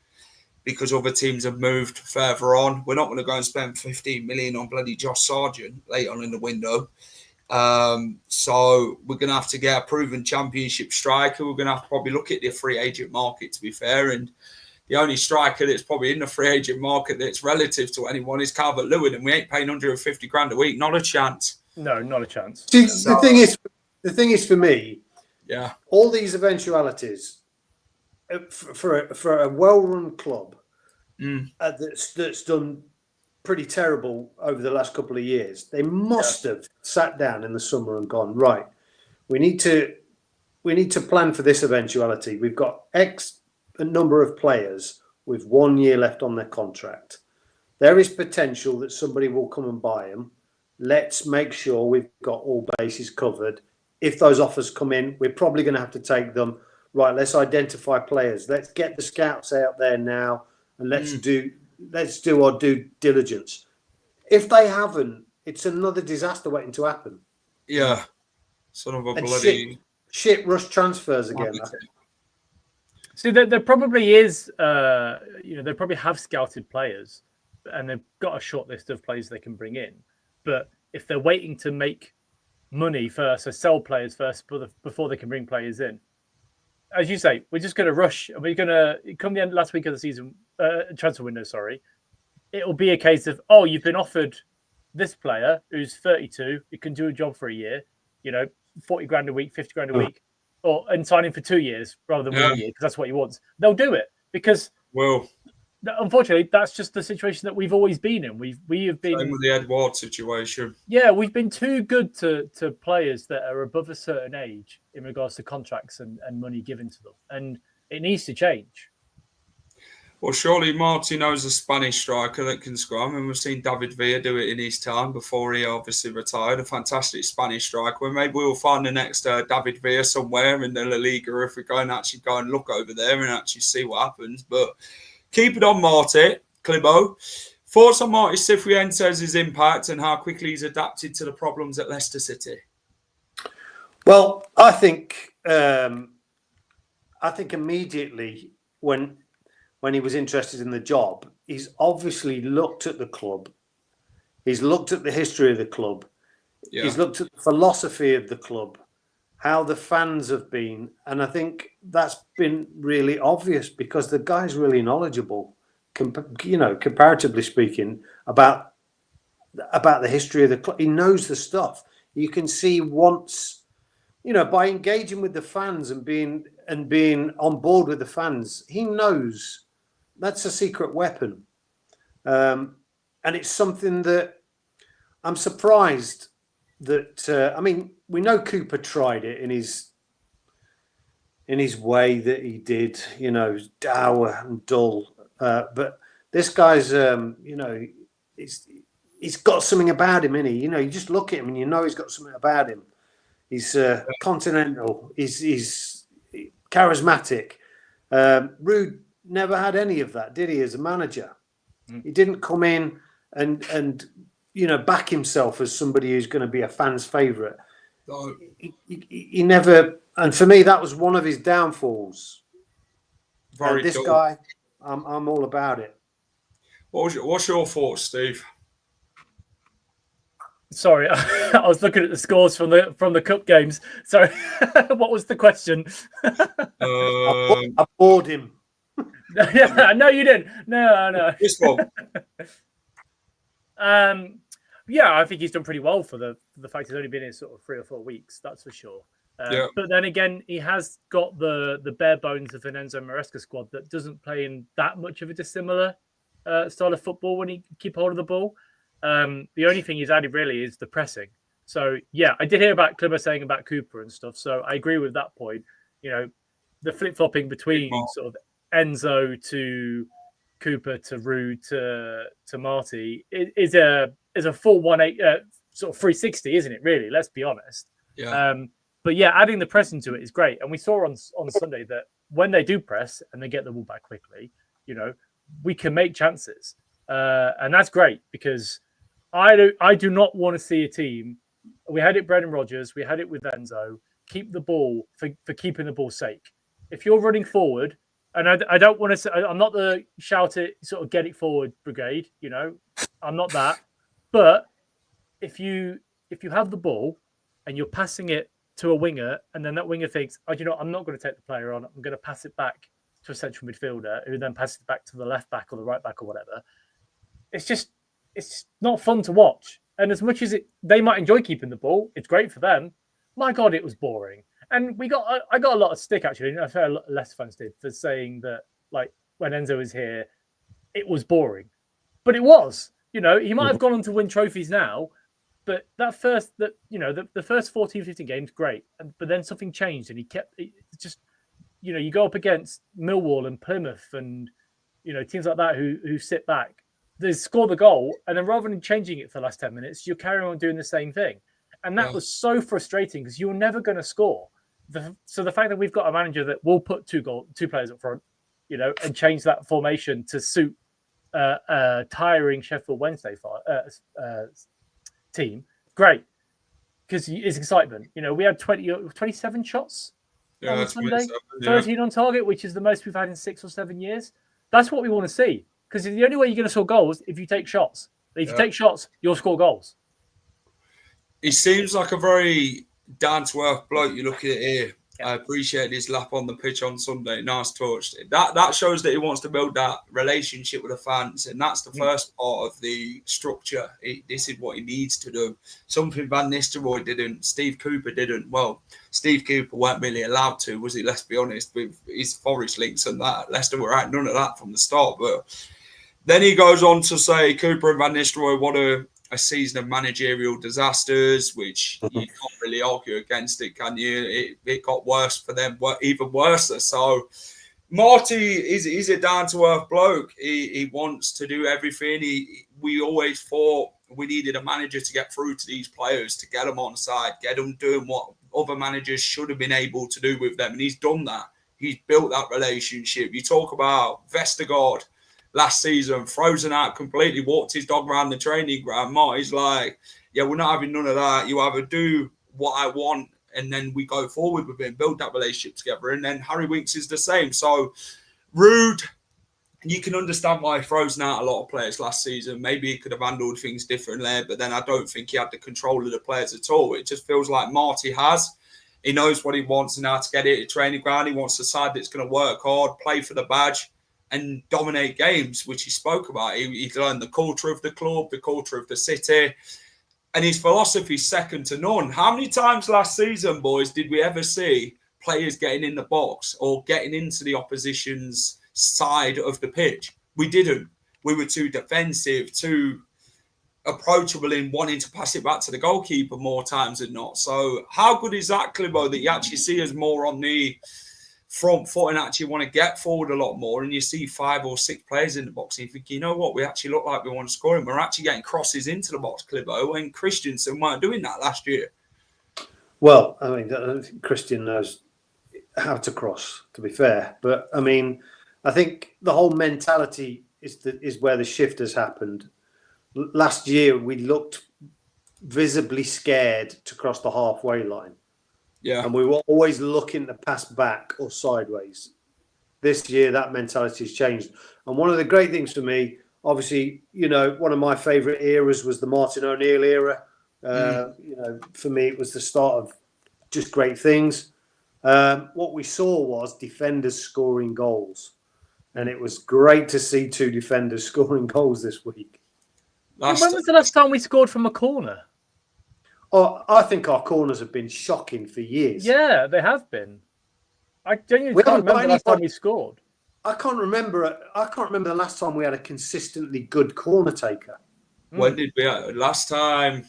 S1: because other teams have moved further on. We're not going to go and spend 15 million on bloody Josh Sargent late on in the window. So we're going to have to get a proven championship striker. We're going to have to probably look at the free agent market, to be fair. And the only striker that's probably in the free agent market that's relative to anyone is Calvert-Lewin, and we ain't paying 150 grand a week. Not a chance.
S2: No, not a chance.
S3: See, the thing is for me,
S1: yeah,
S3: all these eventualities for a well-run club that's done pretty terrible over the last couple of years. They must have sat down in the summer and gone, right, we need to plan for this eventuality. We've got X number of players with 1 year left on their contract. There is potential that somebody will come and buy them. Let's make sure we've got all bases covered. If those offers come in, we're probably going to have to take them. Right, let's identify players. Let's get the scouts out there now, and let's do our due diligence. If they haven't, it's another disaster waiting to happen.
S1: Yeah, son of a
S3: And
S1: bloody
S3: shit rush transfers again.
S2: See, there probably is, they probably have scouted players, and they've got a short list of players they can bring in. But if they're waiting to make money first, or sell players first before they can bring players in, as you say, we're just going to rush. And we're going to come the end last week of the season, transfer window. Sorry, it will be a case of, oh, you've been offered this player who's 32, who can do a job for a year, 40 grand a week, 50 grand a week, and sign him for 2 years rather than 1 year because that's what he wants. They'll do it because, unfortunately, that's just the situation that we've always been in. We have been
S1: same with the Edward situation.
S2: Yeah, we've been too good to players that are above a certain age in regards to contracts and money given to them, and it needs to change.
S1: Well, surely Marty knows a Spanish striker that can scrum, and we've seen David Villa do it in his time before he obviously retired. A fantastic Spanish striker. Maybe we'll find the next David Villa somewhere in the La Liga if we go and look over there and actually see what happens. But keep it on Marty, Clibo. Thoughts on Marty Cifuentes' impact and how quickly he's adapted to the problems at Leicester City?
S3: Well, I think immediately when he was interested in the job, he's obviously looked at the club. He's looked at the history of the club. Yeah. He's looked at the philosophy of the club, how the fans have been. And I think that's been really obvious because the guy's really knowledgeable, comparatively speaking, about the history of the club. He knows the stuff. You can see once, by engaging with the fans and being on board with the fans, he knows. That's a secret weapon. And it's something that I'm surprised that, we know Cooper tried it in his way that he did, dour and dull. But this guy's, he's got something about him, innit? You just look at him and he's got something about him. He's continental. He's charismatic. Rude never had any of that, did he? As a manager, he didn't come in and back himself as somebody who's going to be a fan's favourite. No. He never, and for me, that was one of his downfalls. This guy, I'm all about it.
S1: What's your thoughts, Steve?
S2: Sorry, I was looking at the scores from the cup games. Sorry, what was the question?
S3: I bored him.
S2: Yeah, no, you didn't. No.
S1: This one.
S2: Yeah, I think he's done pretty well for the fact he's only been in sort of 3 or 4 weeks. That's for sure. But then again, he has got the bare bones of an Enzo Maresca squad that doesn't play in that much of a dissimilar style of football when he keep hold of the ball. The only thing he's added really is the pressing. So yeah, I did hear about Climo saying about Cooper and stuff. So I agree with that point. The flip flopping between sort of Enzo to Cooper to Rude to Marty is a full 180 sort of 360, isn't it? Really, let's be honest.
S1: Yeah.
S2: But yeah, adding the press into it is great. And we saw on Sunday that when they do press and they get the ball back quickly, we can make chances, and that's great because I do not want to see a team. We had it Brendan Rodgers, we had it with Enzo. Keep the ball for keeping the ball's sake. If you're running forward. And I don't want to say, I'm not the shout it, sort of get it forward brigade, I'm not that. But if you have the ball and you're passing it to a winger, and then that winger thinks, oh, you know, I'm not going to take the player on. I'm going to pass it back to a central midfielder who then passes it back to the left back or the right back or whatever. It's not fun to watch. And as much as they might enjoy keeping the ball, it's great for them. My God, it was boring. And I got a lot of stick, actually. I feel a lot of Leicester fans did, for saying that, like, when Enzo was here, it was boring. But it was. You know, he might have gone on to win trophies now, but the first 14, 15 games, great. But then something changed, and you go up against Millwall and Plymouth and, you know, teams like that who sit back. They score the goal, and then rather than changing it for the last 10 minutes, you're carrying on doing the same thing. And that was so frustrating because you're never going to score. So the fact that we've got a manager that will put two players up front, you know, and change that formation to suit tiring Sheffield Wednesday team, great, because it's excitement. You know, we had 27 shots on Sunday, 13 on target, which is the most we've had in 6 or 7 years. That's what we want to see, because the only way you're going to score goals if you take shots. If you take shots, you'll score goals.
S1: He seems like a very down-to-earth bloke. You look at it here. Yeah. I appreciate his lap on the pitch on Sunday. Nice touch. That shows that he wants to build that relationship with the fans, and that's the first part of the structure. This is what he needs to do. Something Van Nistelrooy didn't. Steve Cooper didn't. Well, Steve Cooper weren't really allowed to, was he? Let's be honest, with his Forest links and that. Leicester were at none of that from the start. But then he goes on to say Cooper and Van Nistelrooy want a season of managerial disasters, which you can't really argue against it, can you? It got worse for them, even worse. So Marty is a down-to-earth bloke. He wants to do everything. We always thought we needed a manager to get through to these players, to get them on side, get them doing what other managers should have been able to do with them. And he's done that. He's built that relationship. You talk about Vestergaard last season, frozen out completely, walked his dog around the training ground. Marty's like, yeah, we're not having none of that. You either do what I want, and then we go forward with it, build that relationship together. And then Harry Winks is the same. So Rude, you can understand why he frozen out a lot of players last season. Maybe he could have handled things differently, but then I don't think he had the control of the players at all. It just feels like Marty has. He knows what he wants and how to get it at training ground. He wants a side that's going to work hard, play for the badge, and dominate games, which he spoke about. He learned the culture of the club, the culture of the city, and his philosophy is second to none. How many times last season, boys, did we ever see players getting in the box or getting into the opposition's side of the pitch? We didn't. We were too defensive, too approachable in wanting to pass it back to the goalkeeper more times than not. So how good is that, Clibo, that you actually see us more on the front foot and actually want to get forward a lot more, and you see 5 or 6 players in the box and you think, you know what, we actually look like we want to score him. We're actually getting crosses into the box, Clibo, when Christensen weren't doing that last year.
S3: Well, I mean, I don't think Christian knows how to cross, to be fair. But, I mean, I think the whole mentality is where the shift has happened. Last year, we looked visibly scared to cross the halfway line.
S1: Yeah.
S3: And we were always looking to pass back or sideways. This year, that mentality has changed. And one of the great things for me, obviously, you know, one of my favourite eras was the Martin O'Neill era. You know, for me, it was the start of just great things. What we saw was defenders scoring goals. And it was great to see 2 defenders scoring goals this week.
S2: When was the last time we scored from a corner?
S3: Oh, I think our corners have been shocking for years.
S2: Yeah, they have been. I genuinely can't remember the last time we scored.
S3: I can't remember the last time we had a consistently good corner taker.
S1: When did we? Last time,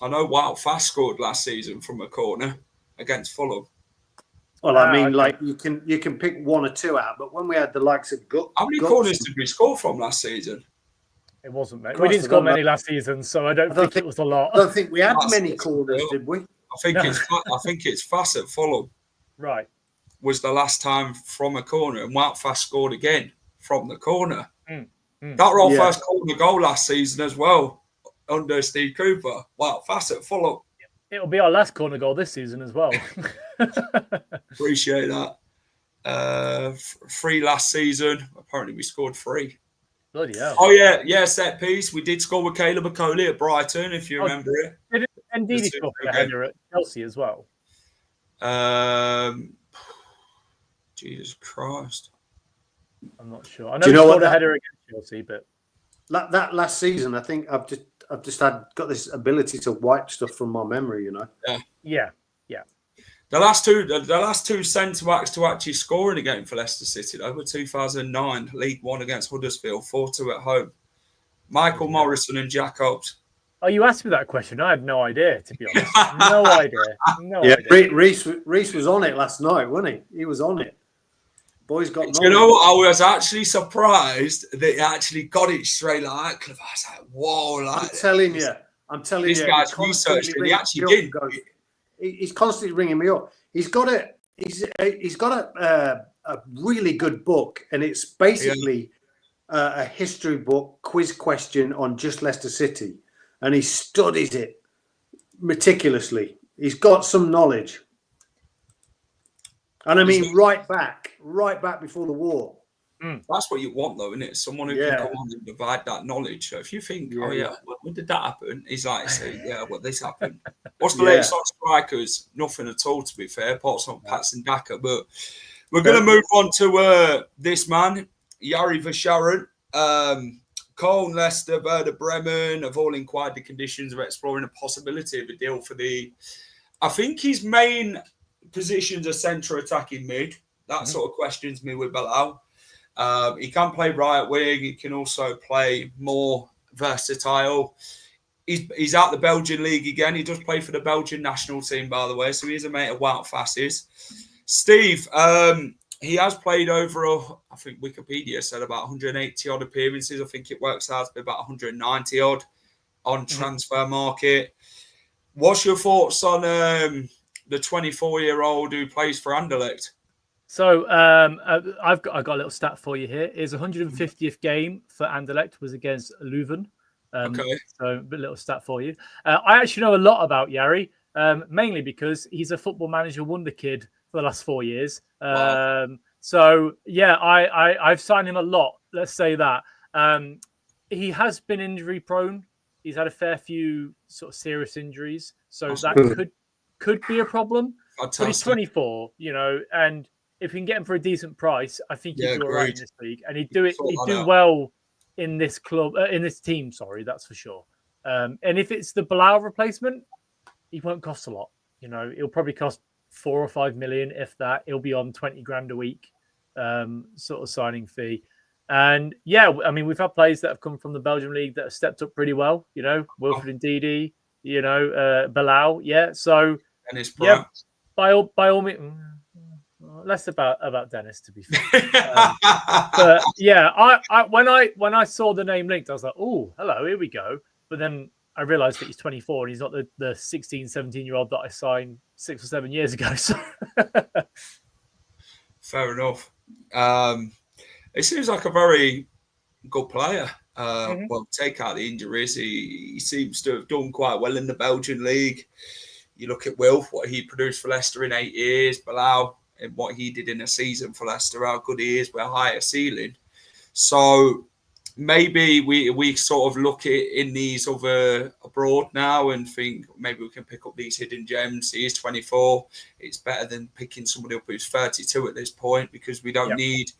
S1: I know Wout Fast scored last season from a corner against Fulham.
S3: Well, I mean, like you can pick 1 or 2 out, but when we had the likes of
S1: how many corners did we score from last season?
S2: It wasn't many. We didn't score many last season, so I don't think it was a lot.
S3: I don't think we had many corners, did we?
S1: I think it's Fast at Fulham.
S2: Right.
S1: Was the last time from a corner, and Wout Fast scored again from the corner. That was our first corner goal last season as well, under Steve Cooper. Wout Fast at Fulham.
S2: It'll be our last corner goal this season as well.
S1: Appreciate that. 3 last season. Apparently we scored 3.
S2: Bloody hell.
S1: Oh, yeah, set piece. We did score with Caleb Okoli at Brighton, if you remember it.
S2: Ndidi scored a header at Chelsea as well.
S1: Jesus Christ.
S2: I'm not sure. I know he scored a header against Chelsea, but
S3: that last season, I think I've just got this ability to wipe stuff from my memory, you know.
S2: Yeah.
S1: The last two centre backs to actually score in a game for Leicester City though were 2009 League One against Huddersfield, 4-2 at home. Michael Morrison and Jack Obbs.
S2: Oh, you asked me that question. I had no idea, to be honest. No idea.
S3: Idea. Reese was on it last night, wasn't he? He was on it. Boys got.
S1: Do you know what? I was actually surprised that he actually got it straight like that. I was like, whoa! Like,
S3: I'm telling you.
S1: This guy's researched and he actually did.
S3: He's constantly ringing me up. He's got a really good book, and it's basically a history book, quiz question on just Leicester City, and he studies it meticulously. He's got some knowledge, and I mean right back before the war.
S1: That's what you want, though, isn't it? Someone who can come on and provide that knowledge. So if you think, when did that happen? He's like, this happened. What's the latest on strikers? Nothing at all, to be fair. Patson Daka. But we're going to move on to this man, Yari Verschaeren. Cole, Leicester, Werder Bremen have all inquired the conditions of exploring a possibility of a deal for I think his main positions are centre attacking mid. That sort of questions me with Bilal. He can play right wing. He can also play more versatile. He's out the Belgian league again. He does play for the Belgian national team, by the way. So he's a mate of Wout Fass's. Steve, he has played over, I think Wikipedia said about 180 odd appearances. I think it works out to be about 190 odd on transfer market. What's your thoughts on the 24-year-old who plays for Anderlecht?
S2: So I got a little stat for you here. His 150th game for Anderlecht was against Leuven. So a little stat for you. I actually know a lot about Yari, mainly because he's a Football Manager wonder kid for the last 4 years.
S1: Wow.
S2: I've signed him a lot. Let's say that. He has been injury prone. He's had a fair few sort of serious injuries, so that could be a problem.
S1: Fantastic.
S2: But he's 24, and if we can get him for a decent price, I think he'd do all right in this league, and he'd do well in this club, in this team. Sorry, that's for sure. And if it's the Bilal replacement, he won't cost a lot. He'll probably cost 4 or 5 million, if that. He'll be on 20 grand a week, sort of signing fee. And I mean, we've had players that have come from the Belgian league that have stepped up pretty well. Wilfred Ndidi, Bilal. So by all means. Less about Dennis, to be fair. But when I saw the name linked, I was like, oh, hello, here we go. But then I realized that he's 24 and he's not the 16, 17-year-old that I signed 6 or 7 years ago. So
S1: fair enough. He seems like a very good player. Well, take out the injuries, he seems to have done quite well in the Belgian league. You look at Wilf, what he produced for Leicester in 8 years, Bilal, and what he did in a season for Leicester, how good he is with a higher ceiling. So maybe we sort of look at in these other abroad now and think maybe we can pick up these hidden gems. He is 24. It's better than picking somebody up who's 32 at this point because we don't need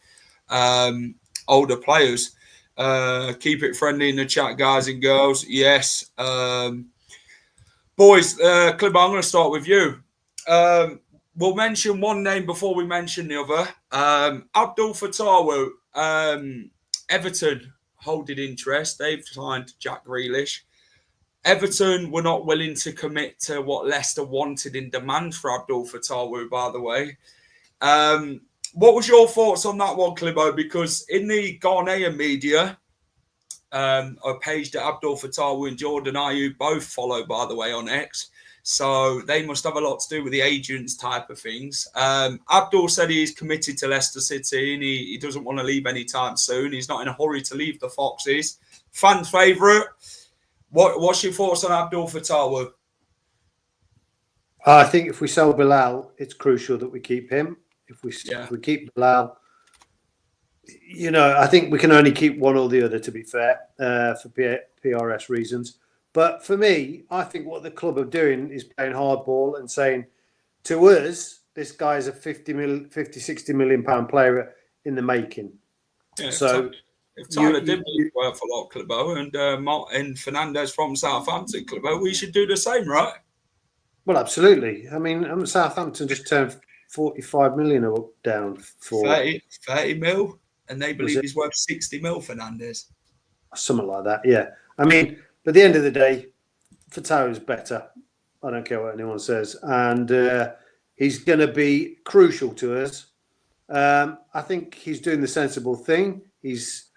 S1: older players. Keep it friendly in the chat, guys and girls. Yes. Boys, Clib, I'm going to start with you. We'll mention one name before we mention the other. Abdul Fatawu, Everton holding interest. They've signed Jack Grealish. Everton were not willing to commit to what Leicester wanted in demand for Abdul Fatawu, by the way. What was your thoughts on that one, Clibo? Because in the Ghanaian media, a page that Abdul Fatawu and Jordan Ayew both follow, by the way, on X. So they must have a lot to do with the agents type of things. Abdul said he's committed to Leicester City and he doesn't want to leave anytime soon. He's not in a hurry to leave the Foxes. Fan favourite. What's your thoughts on Abdul Fatawu?
S3: I think if we sell Bilal, it's crucial that we keep him. If we keep Bilal, I think we can only keep one or the other, to be fair, for PRS reasons. But for me, I think what the club are doing is playing hardball and saying, to us, this guy's a 60 million pound player in the making.
S1: Yeah,
S3: so
S1: if Tyler Dibbley's worth a lot, Clibo, and Martin Fernandez from Southampton, Clibo, we should do the same, right?
S3: Well, absolutely. I mean, Southampton just turned 45 million down for
S1: 30 mil, and they believe he's worth 60 mil, Fernandez.
S3: Something like that, yeah. I mean, at the end of the day, Fatawu's better. I don't care what anyone says. And he's going to be crucial to us. I think he's doing the sensible thing. He's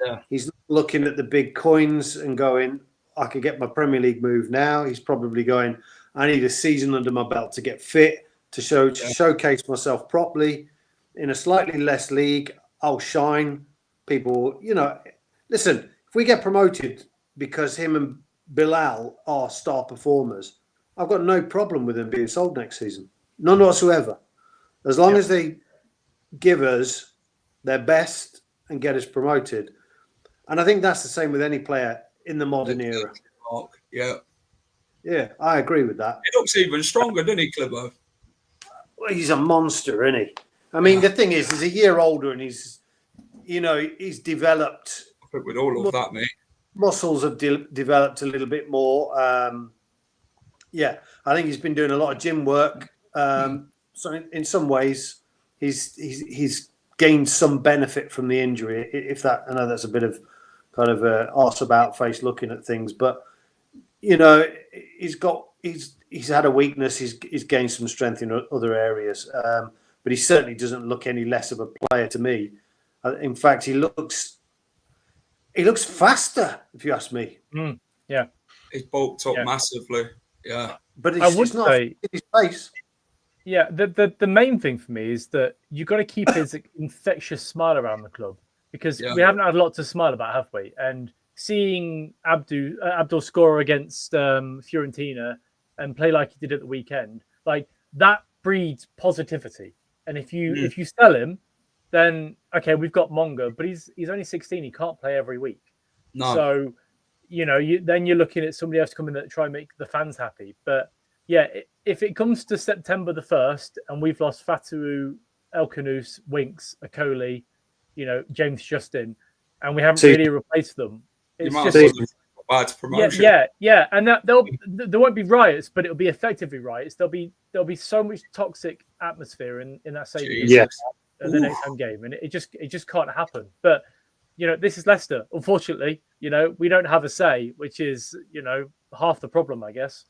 S3: looking at the big coins and going, I could get my Premier League move now. He's probably going, I need a season under my belt to get fit, to showcase myself properly. In a slightly less league, I'll shine. People, listen, if we get promoted because him and Bilal are star performers, I've got no problem with them being sold next season. None whatsoever. As long as they give us their best and get us promoted. And I think that's the same with any player in the modern era. Yeah, I agree with that.
S1: He looks even stronger, doesn't he, Clibo?
S3: Well, he's a monster, isn't he? I mean, the thing is, he's a year older and he's developed.
S1: I think with all of that, mate.
S3: Muscles have developed a little bit more. I think he's been doing a lot of gym work. So in some ways, he's gained some benefit from the injury. I know that's a bit of kind of a arse about face looking at things, but he's had a weakness. He's gained some strength in other areas, but he certainly doesn't look any less of a player to me. In fact, he looks faster, if you ask me.
S2: Yeah,
S1: he's bulked up massively. Yeah,
S3: but it's not in his face.
S2: Yeah, the main thing for me is that you've got to keep his infectious smile around the club, because we haven't had a lot to smile about, have we? And seeing Abdul score against Fiorentina and play like he did at the weekend, like that breeds positivity. And if you sell him, then okay, we've got Monga, but he's only 16. He can't play every week.
S1: No.
S2: So then you're looking at somebody else to come in that try and make the fans happy. But yeah, if it comes to September the 1st and we've lost Fatawu, El Khannouss, Winks, Akoli, James Justin, and we haven't really replaced them, it's just
S1: bad promotion.
S2: Yeah, and there won't be riots, but it'll be effectively riots. There'll be so much toxic atmosphere in that stadium at the next home game, and it just can't happen. But this is Leicester. Unfortunately, we don't have a say, which is half the problem, I guess.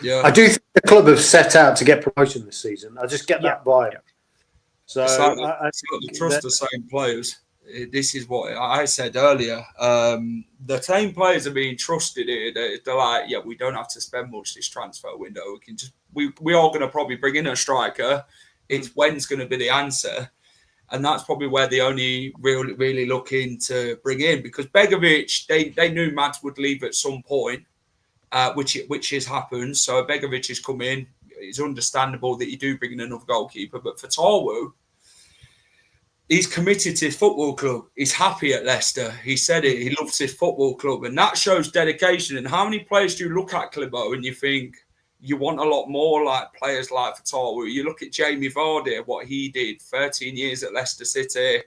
S1: Yeah,
S3: I do think the club have set out to get promotion this season. I just get that vibe. Yeah. So
S1: I trust the same players. This is what I said earlier. The same players are being trusted here. They're like, we don't have to spend much this transfer window. We can we are going to probably bring in a striker. It's when's going to be the answer, and that's probably where they only really looking to bring in, because Begovic, they knew Mads would leave at some point. Which has happened. So Begovic has come in. It's understandable that you do bring in another goalkeeper. But Fatawu, he's committed to his football club. He's happy at Leicester. He said it. He loves his football club. And that shows dedication. And how many players do you look at, Clibo, and you think you want a lot more like players like Fatawu? You look at Jamie Vardy, what he did, 13 years at Leicester City.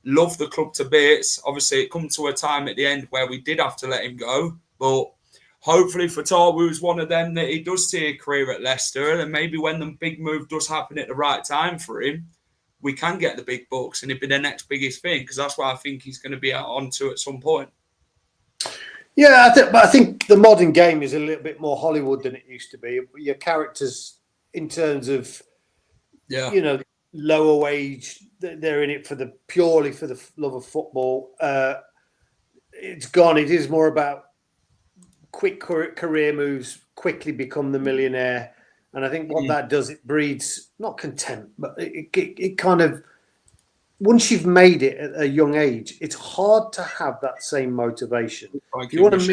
S1: Love the club to bits. Obviously, it come to a time at the end where we did have to let him go. But hopefully Fatawu is one of them that he does see a career at Leicester, and maybe when the big move does happen at the right time for him, we can get the big bucks and it'd be the next biggest thing, because that's what I think he's going to be onto at some point.
S3: Yeah, but I think the modern game is a little bit more Hollywood than it used to be. Your characters, in terms of, lower wage, they're in it purely for the love of football. It's gone. It is more about quick career moves, quickly become the millionaire. And I think what that does, it breeds not contempt, but it kind of, once you've made it at a young age, it's hard to have that same motivation. If you want £1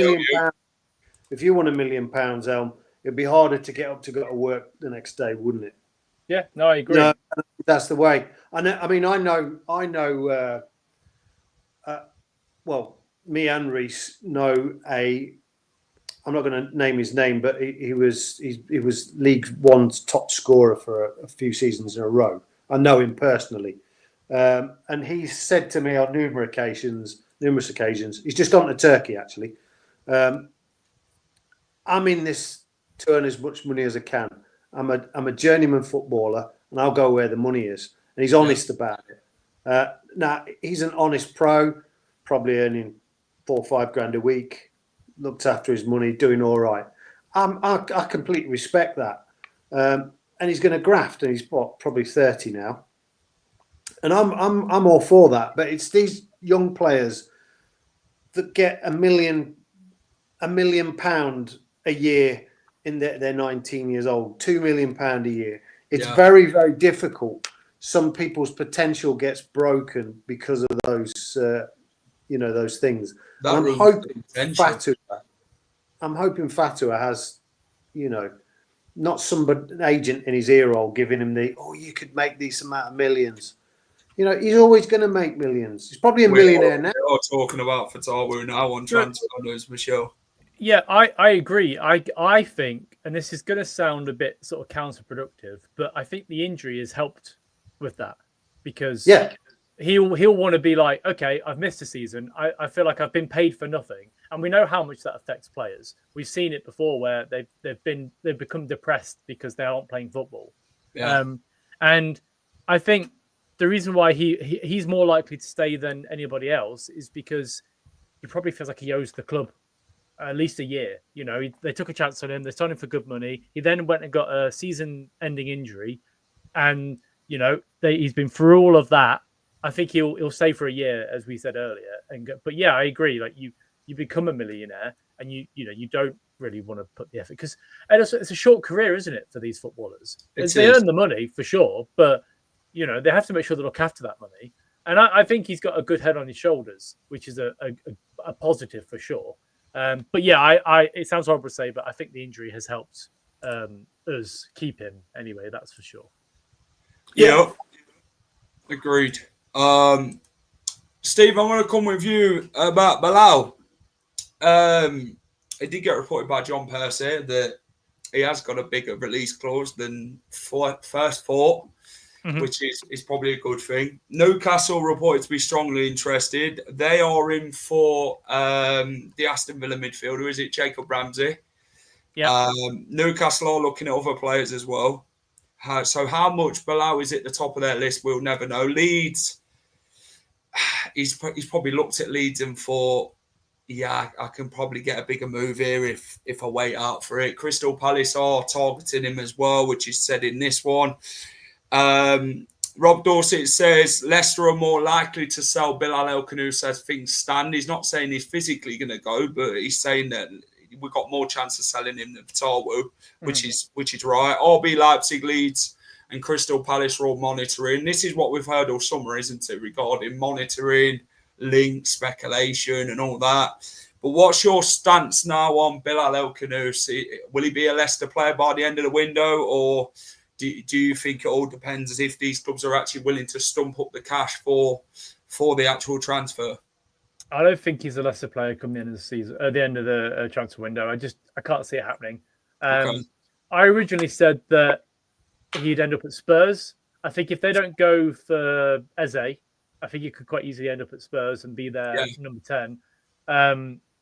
S3: million, Elm, it'd be harder to get up to go to work the next day, wouldn't it?
S2: Yeah, no, I agree.
S3: That's the way. I know. Well, me and Reese know a I'm not going to name his name, but he was League One's top scorer for a few seasons in a row. I know him personally, and he said to me on numerous occasions, he's just gone to Turkey actually. I'm in this to earn as much money as I can. I'm a journeyman footballer, and I'll go where the money is. And he's honest about it. Now he's an honest pro, probably earning 4 or 5 grand a week, looked after his money, doing all right. I completely respect that. And he's going to graft, and he's probably 30 now. And I'm all for that. But it's these young players that get £1 million a year in they're 19 years old, £2 million a year. It's very, very difficult. Some people's potential gets broken because of those, those things. I'm hoping Fatawu has, not an agent in his ear hole giving him you could make this amount of millions. He's always going to make millions. He's probably a millionaire now.
S1: We're talking about Fatawu now on transfer news, Michelle.
S2: Yeah, I agree. I think, and this is going to sound a bit sort of counterproductive, but I think the injury has helped with that because he'll want to be like, okay, I've missed a season. I feel like I've been paid for nothing, and we know how much that affects players. We've seen it before where they've become depressed because they aren't playing football. Yeah. And I think the reason why he's more likely to stay than anybody else is because he probably feels like he owes the club at least a year. They took a chance on him. They signed him for good money. He then went and got a season-ending injury, and he's been through all of that. I think he'll stay for a year, as we said earlier. But yeah, I agree. Like you become a millionaire, and you don't really want to put the effort because it's a short career, isn't it, for these footballers? They earn the money for sure, but they have to make sure they look after that money. And I think he's got a good head on his shoulders, which is a positive for sure. But yeah, it sounds horrible to say, but I think the injury has helped us keep him anyway. That's for sure.
S1: Yeah, agreed. Steve, I want to come with you about Bilal. It did get reported by John Percy that he has got a bigger release clause than first thought, which is probably a good thing. Newcastle reported to be strongly interested. They are in for the Aston Villa midfielder, is it Jacob Ramsey? Yeah. Newcastle are looking at other players as well. So how much Bilal is at the top of their list, we'll never know. Leeds, he's probably looked at Leeds and thought, I can probably get a bigger move here if I wait out for it. Crystal Palace are targeting him as well, which is said in this one. Rob Dorset says Leicester are more likely to sell Bilal El Khannouss as things stand. He's not saying he's physically going to go, but he's saying that we've got more chance of selling him than Fatawu, which is right. RB Leipzig, Leeds, and Crystal Palace are all monitoring. This is what we've heard all summer, isn't it, regarding monitoring, links, speculation, and all that. But what's your stance now on Bilal El Khannouss? Will he be a Leicester player by the end of the window, or do you think it all depends as if these clubs are actually willing to stump up the cash for the actual transfer?
S2: I don't think he's a Leicester player come the end of the season, at the end of the transfer window. I can't see it happening. Okay. I originally said that he'd end up at Spurs. I think if they don't go for Eze, I think he could quite easily end up at Spurs and be their number 10.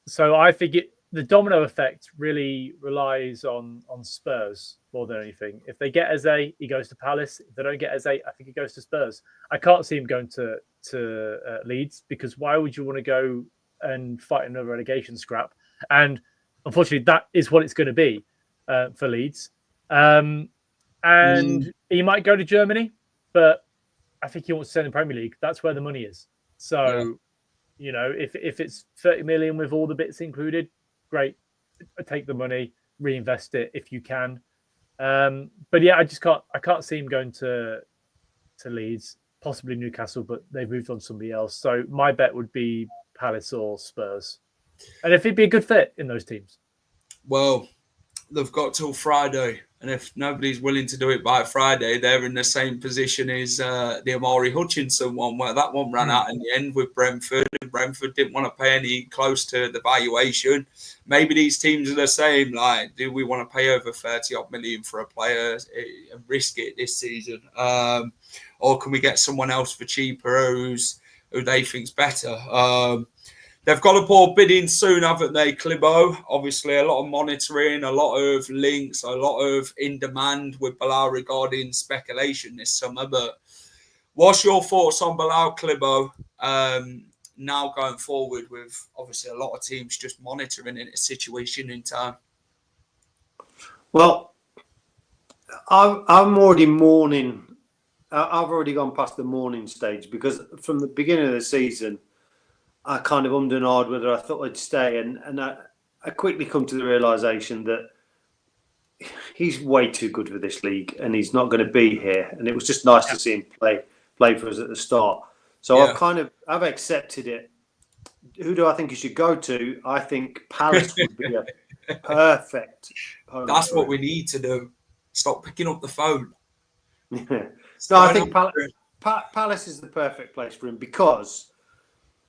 S2: So I think the domino effect really relies on Spurs more than anything. If they get Eze, he goes to Palace. If they don't get Eze, I think he goes to Spurs. I can't see him going to Leeds, because why would you want to go and fight another relegation scrap? And unfortunately, that is what it's going to be for Leeds. And he might go to Germany, but I think he wants to stay in the Premier League. That's where the money is. So, if it's 30 million with all the bits included, great. Take the money, reinvest it if you can. But yeah, I can't see him going to Leeds, possibly Newcastle, but they've moved on to somebody else. So my bet would be Palace or Spurs. And if he'd be a good fit in those teams.
S1: Well, they've got till Friday And if nobody's willing to do it by Friday, they're in the same position as the Amari Hutchinson one, where that one ran out in the end with Brentford, and Brentford didn't want to pay any close to the valuation. Maybe these teams are the same. Like, do we want to pay over 30-odd million for a player and risk it this season? Or can we get someone else for cheaper who they think's better? They've got a poor bidding soon, haven't they, Clibo? Obviously, a lot of monitoring, a lot of links, a lot of in demand with Bilal regarding speculation this summer. But what's your thoughts on Bilal, Clibo, now going forward with obviously a lot of teams just monitoring in a situation in time?
S3: Well, I'm already mourning. I've already gone past the mourning stage, because from the beginning of the season, I kind of ummed and ahed whether I thought I'd stay, and I quickly come to the realisation that he's way too good for this league, and he's not going to be here. And it was just nice to see him play for us at the start. So I've accepted it. Who do I think he should go to? I think Palace would be a perfect home.
S1: That's what we need to do. Stop picking up the phone.
S3: Yeah. No, I think Palace is the perfect place for him, because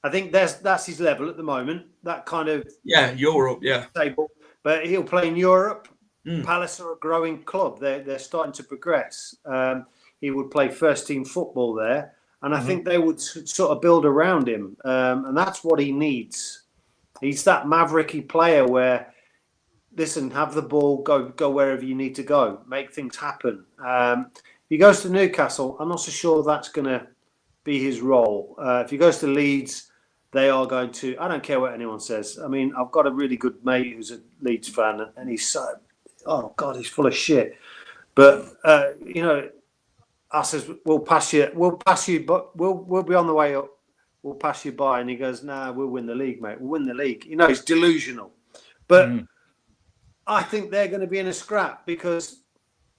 S3: I think that's his level at the moment. That kind of
S1: Europe,
S3: table. But he'll play in Europe. Palace are a growing club. They're starting to progress. He would play first team football there, and I think they would sort of build around him. And that's what he needs. He's that mavericky player where, listen, have the ball, go wherever you need to go, make things happen. If he goes to Newcastle, I'm not so sure that's going to be his role. If he goes to Leeds, they are going to. I don't care what anyone says. I mean, I've got a really good mate who's a Leeds fan, and he's so, oh God, he's full of shit. But I says, we'll pass you, but we'll be on the way up. We'll pass you by, and he goes, nah, we'll win the league, mate. We'll win the league. He's delusional, but I think they're going to be in a scrap, because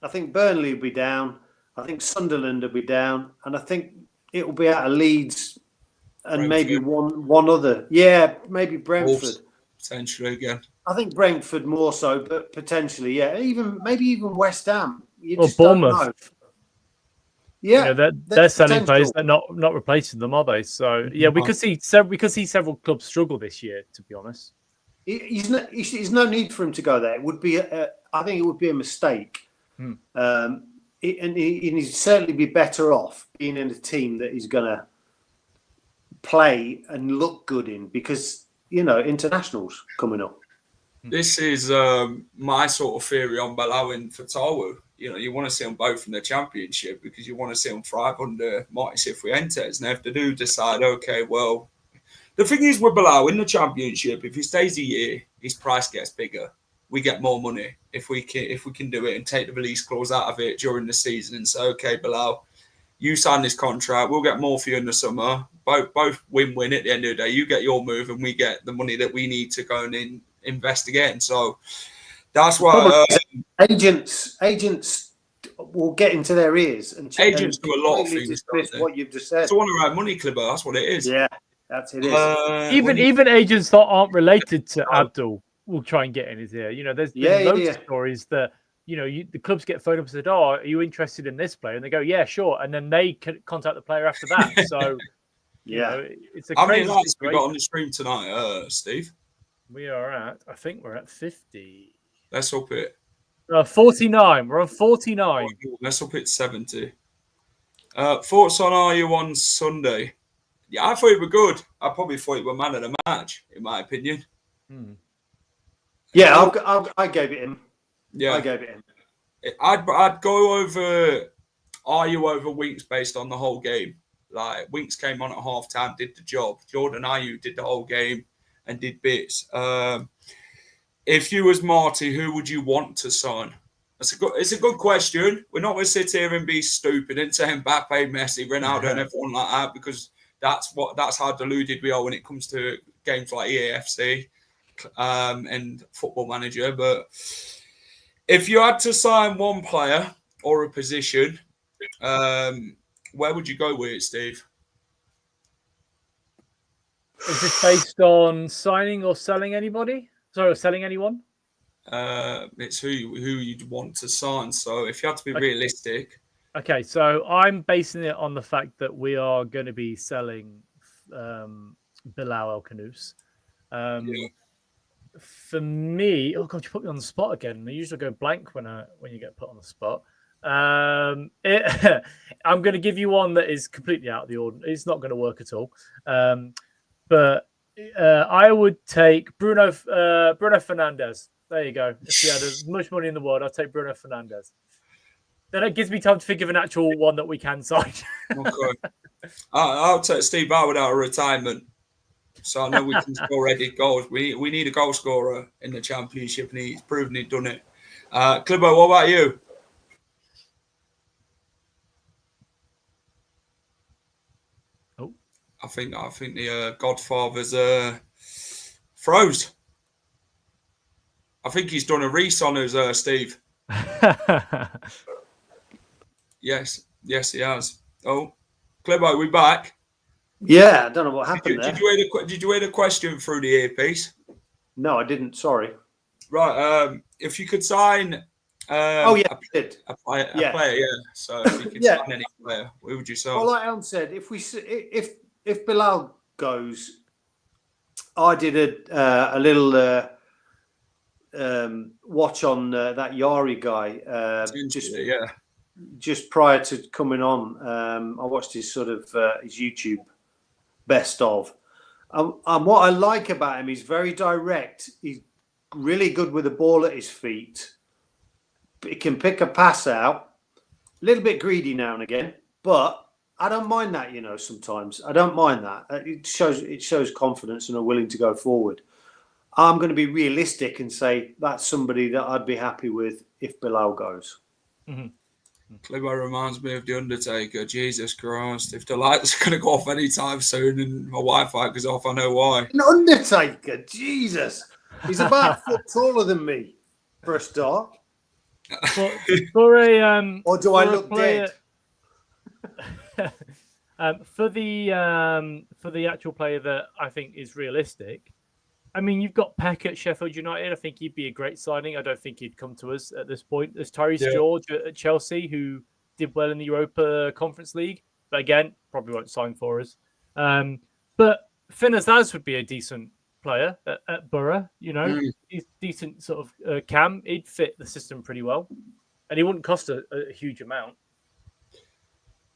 S3: I think Burnley will be down. I think Sunderland will be down, and I think it will be out of Leeds. And Brentford. Maybe one other. Yeah, maybe Brentford.
S1: Wolves, potentially again.
S3: I think Brentford more so, but potentially, yeah. Maybe even West Ham. You
S2: or
S3: just Bournemouth.
S2: Don't know.
S3: Yeah,
S2: they're selling players. They're not replacing them, are they? So yeah, we could see several clubs struggle this year. To be honest,
S3: there's no need for him to go there. It would be, I think, it would be a mistake. And he'd certainly be better off being in a team that he's going to play and look good in, because internationals coming up.
S1: This is my sort of theory on Bilal and Fatawu. You want to see them both in the Championship, because you want to see them thrive under Marty Cifuentes. Now, if they do decide, okay, well, the thing is with Bilal in the Championship, if he stays a year, his price gets bigger. We get more money if we can do it and take the release clause out of it during the season and say, okay, Bilal, you sign this contract, we'll get more for you in the summer. Both win-win at the end of the day. You get your move, and we get the money that we need to go and invest again. So that's why
S3: agents will get into their ears, and
S1: agents do a lot of things.
S3: What you've just said.
S1: It's all around money, Clipper. That's what it is.
S3: Yeah, that's it. Is
S2: even agents that aren't related to Abdul will try and get in his ear. There's been loads of stories that. The clubs get phoned up and said, "Oh, are you interested in this player?" And they go, "Yeah, sure." And then they can contact the player after that. So, it's a crazy.
S1: How many likes we got on the stream tonight, Steve?
S2: We are at, I think we're at 50.
S1: Let's up it.
S2: 49. We're on 49.
S1: Let's up it 70. Thoughts on Are You on Sunday? Yeah, I thought it were good. I probably thought it were man of the match, in my opinion.
S3: Yeah, I gave it him.
S1: Yeah,
S3: I gave it him.
S1: I'd go over Are You over Winks based on the whole game. Like, Winks came on at half time, did the job. Jordan Ayew did the whole game and did bits. If you was Marty, who would you want to sign? It's a good question. We're not going to sit here and be stupid and say Mbappe, Messi, Ronaldo, and everyone like that, because that's how deluded we are when it comes to games like EAFC and Football Manager. But if you had to sign one player or a position, where would you go with it, Steve?
S2: Is this based on signing or selling anybody? Sorry, or selling anyone?
S1: It's who you'd want to sign. So if you had to be realistic.
S2: Okay, so I'm basing it on the fact that we are going to be selling Bilal El Khannouss. For me, oh god, you put me on the spot again. I usually go blank when you get put on the spot. I'm going to give you one that is completely out of the ordinary. It's not going to work at all. But I would take Bruno Fernandes. There you go. If you had as much money in the world, I'd take Bruno Fernandes. Then it gives me time to think of an actual one that we can sign.
S1: Okay. I'll take Steve Howard out of retirement. So I know we can score already goals. We need a goal scorer in the Championship, and he's proven he's done it. Clibbo, what about you?
S2: Oh,
S1: I think the Godfather's froze. I think he's done a Reese on us, Steve. Yes, he has. Oh, Clibbo, we back?
S3: Yeah, I don't know what happened there.
S1: Did you hear the question through the earpiece?
S3: No, I didn't. Sorry.
S1: Right. If you could sign.
S3: I did.
S1: A player, yeah. So if you could sign any player, who would you sign?
S3: Well, like Alan said, if Bilal goes, I did a little watch on that Yari guy. Just prior to coming on, I watched his sort of his YouTube best of. And what I like about him, he's very direct. He's really good with the ball at his feet. He can pick a pass out. A little bit greedy now and again, but I don't mind that. Sometimes I don't mind that. It shows confidence and are willing to go forward. I'm going to be realistic and say that's somebody that I'd be happy with if Bilal goes.
S2: Mm-hmm.
S1: Clibbo reminds me of The Undertaker. Jesus Christ. If the lights are going to go off anytime soon and my Wi-Fi goes off, I know why.
S3: An Undertaker? Jesus. He's about a foot taller than me, for a start.
S2: For a
S3: or do I look
S2: player,
S3: dead?
S2: For the actual player that I think is realistic, I mean, you've got Peck at Sheffield United. I think he'd be a great signing. I don't think he'd come to us at this point. There's Tyrese George at Chelsea, who did well in the Europa Conference League, but again, probably won't sign for us. But Finn Azaz would be a decent player at Borough. He's decent sort of cam. He'd fit the system pretty well, and he wouldn't cost a huge amount.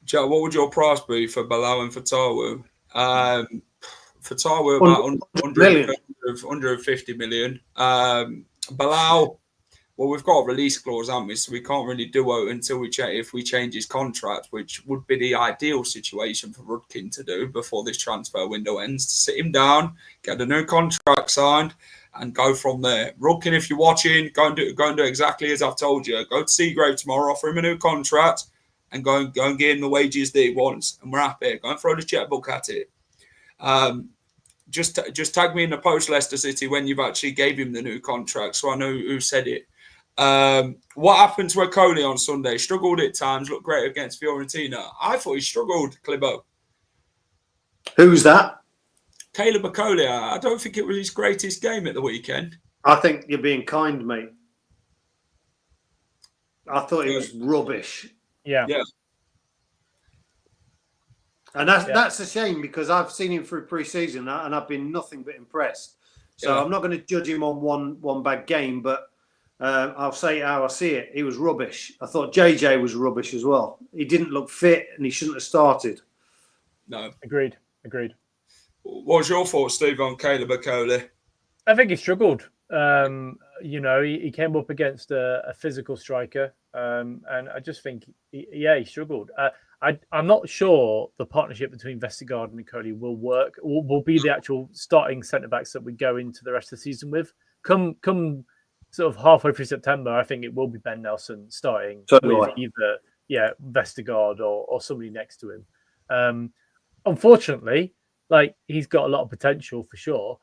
S1: Joe, what would your price be for Bilal and Fatawu? Fatawu about 150 million. Bilal, well, we've got a release clause, haven't we? So we can't really do it until we check if we change his contract, which would be the ideal situation for Rudkin to do before this transfer window ends. To sit him down, get a new contract signed, and go from there. Rudkin, if you're watching, go and do exactly as I've told you. Go to Seagrave tomorrow, offer him a new contract, and go and give him the wages that he wants. And we're happy. Go and throw the checkbook at it. Just tag me in the post, Leicester City, when you've actually gave him the new contract, so I know who said it. What happened to Akoli on Sunday? Struggled at times, looked great against Fiorentina. I thought he struggled, Clibbo.
S3: Who's that?
S1: Caleb Akoli. I don't think it was his greatest game at the weekend.
S3: I think you're being kind, mate. I thought he was rubbish.
S2: Yeah.
S3: And that's a shame because I've seen him through pre-season and I've been nothing but impressed. So I'm not going to judge him on one bad game, but I'll say how I see it. He was rubbish. I thought JJ was rubbish as well. He didn't look fit and he shouldn't have started.
S1: No.
S2: Agreed.
S1: What was your thoughts, Steve, on Caleb Akoli?
S2: I think he struggled. He came up against a physical striker, and I just think, he struggled. I'm not sure the partnership between Vestergaard and Akoli will work. Will be the actual starting centre backs that we go into the rest of the season with. Come sort of halfway through September, I think it will be Ben Nelson starting with either Vestergaard or somebody next to him. Unfortunately, he's got a lot of potential for sure.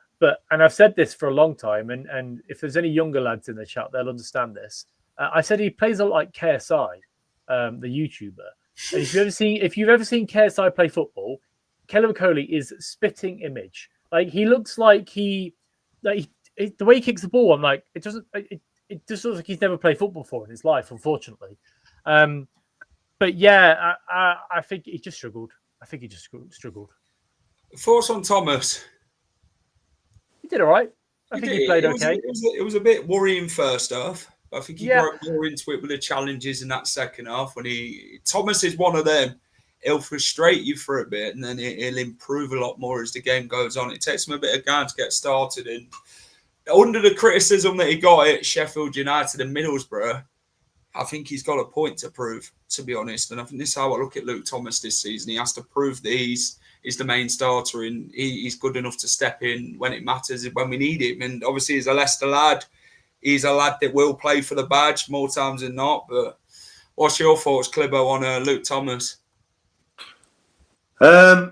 S2: And I've said this for a long time, and if there's any younger lads in the chat, they'll understand this. I said he plays a lot like KSI, the YouTuber. And if you've ever seen KSI play football, Caleb Akoli is spitting image. He looks like the way he kicks the ball. I'm like, it just looks like he's never played football before in his life, unfortunately. But yeah, I think he just struggled. I think he just struggled.
S1: Thoughts on Thomas?
S2: He did all right. I think he played okay.
S1: It was a bit worrying first half. I think he broke more into it with the challenges in that second half. Thomas is one of them. He'll frustrate you for a bit, and then he'll improve a lot more as the game goes on. It takes him a bit of time to get started. And under the criticism that he got at Sheffield United and Middlesbrough, I think he's got a point to prove, to be honest. And I think this is how I look at Luke Thomas this season. He has to prove that he's the main starter and he's good enough to step in when it matters, when we need him. And obviously, he's a Leicester lad. He's a lad that will play for the badge more times than not. But what's your thoughts, Clibbo, on Luke Thomas?
S3: I've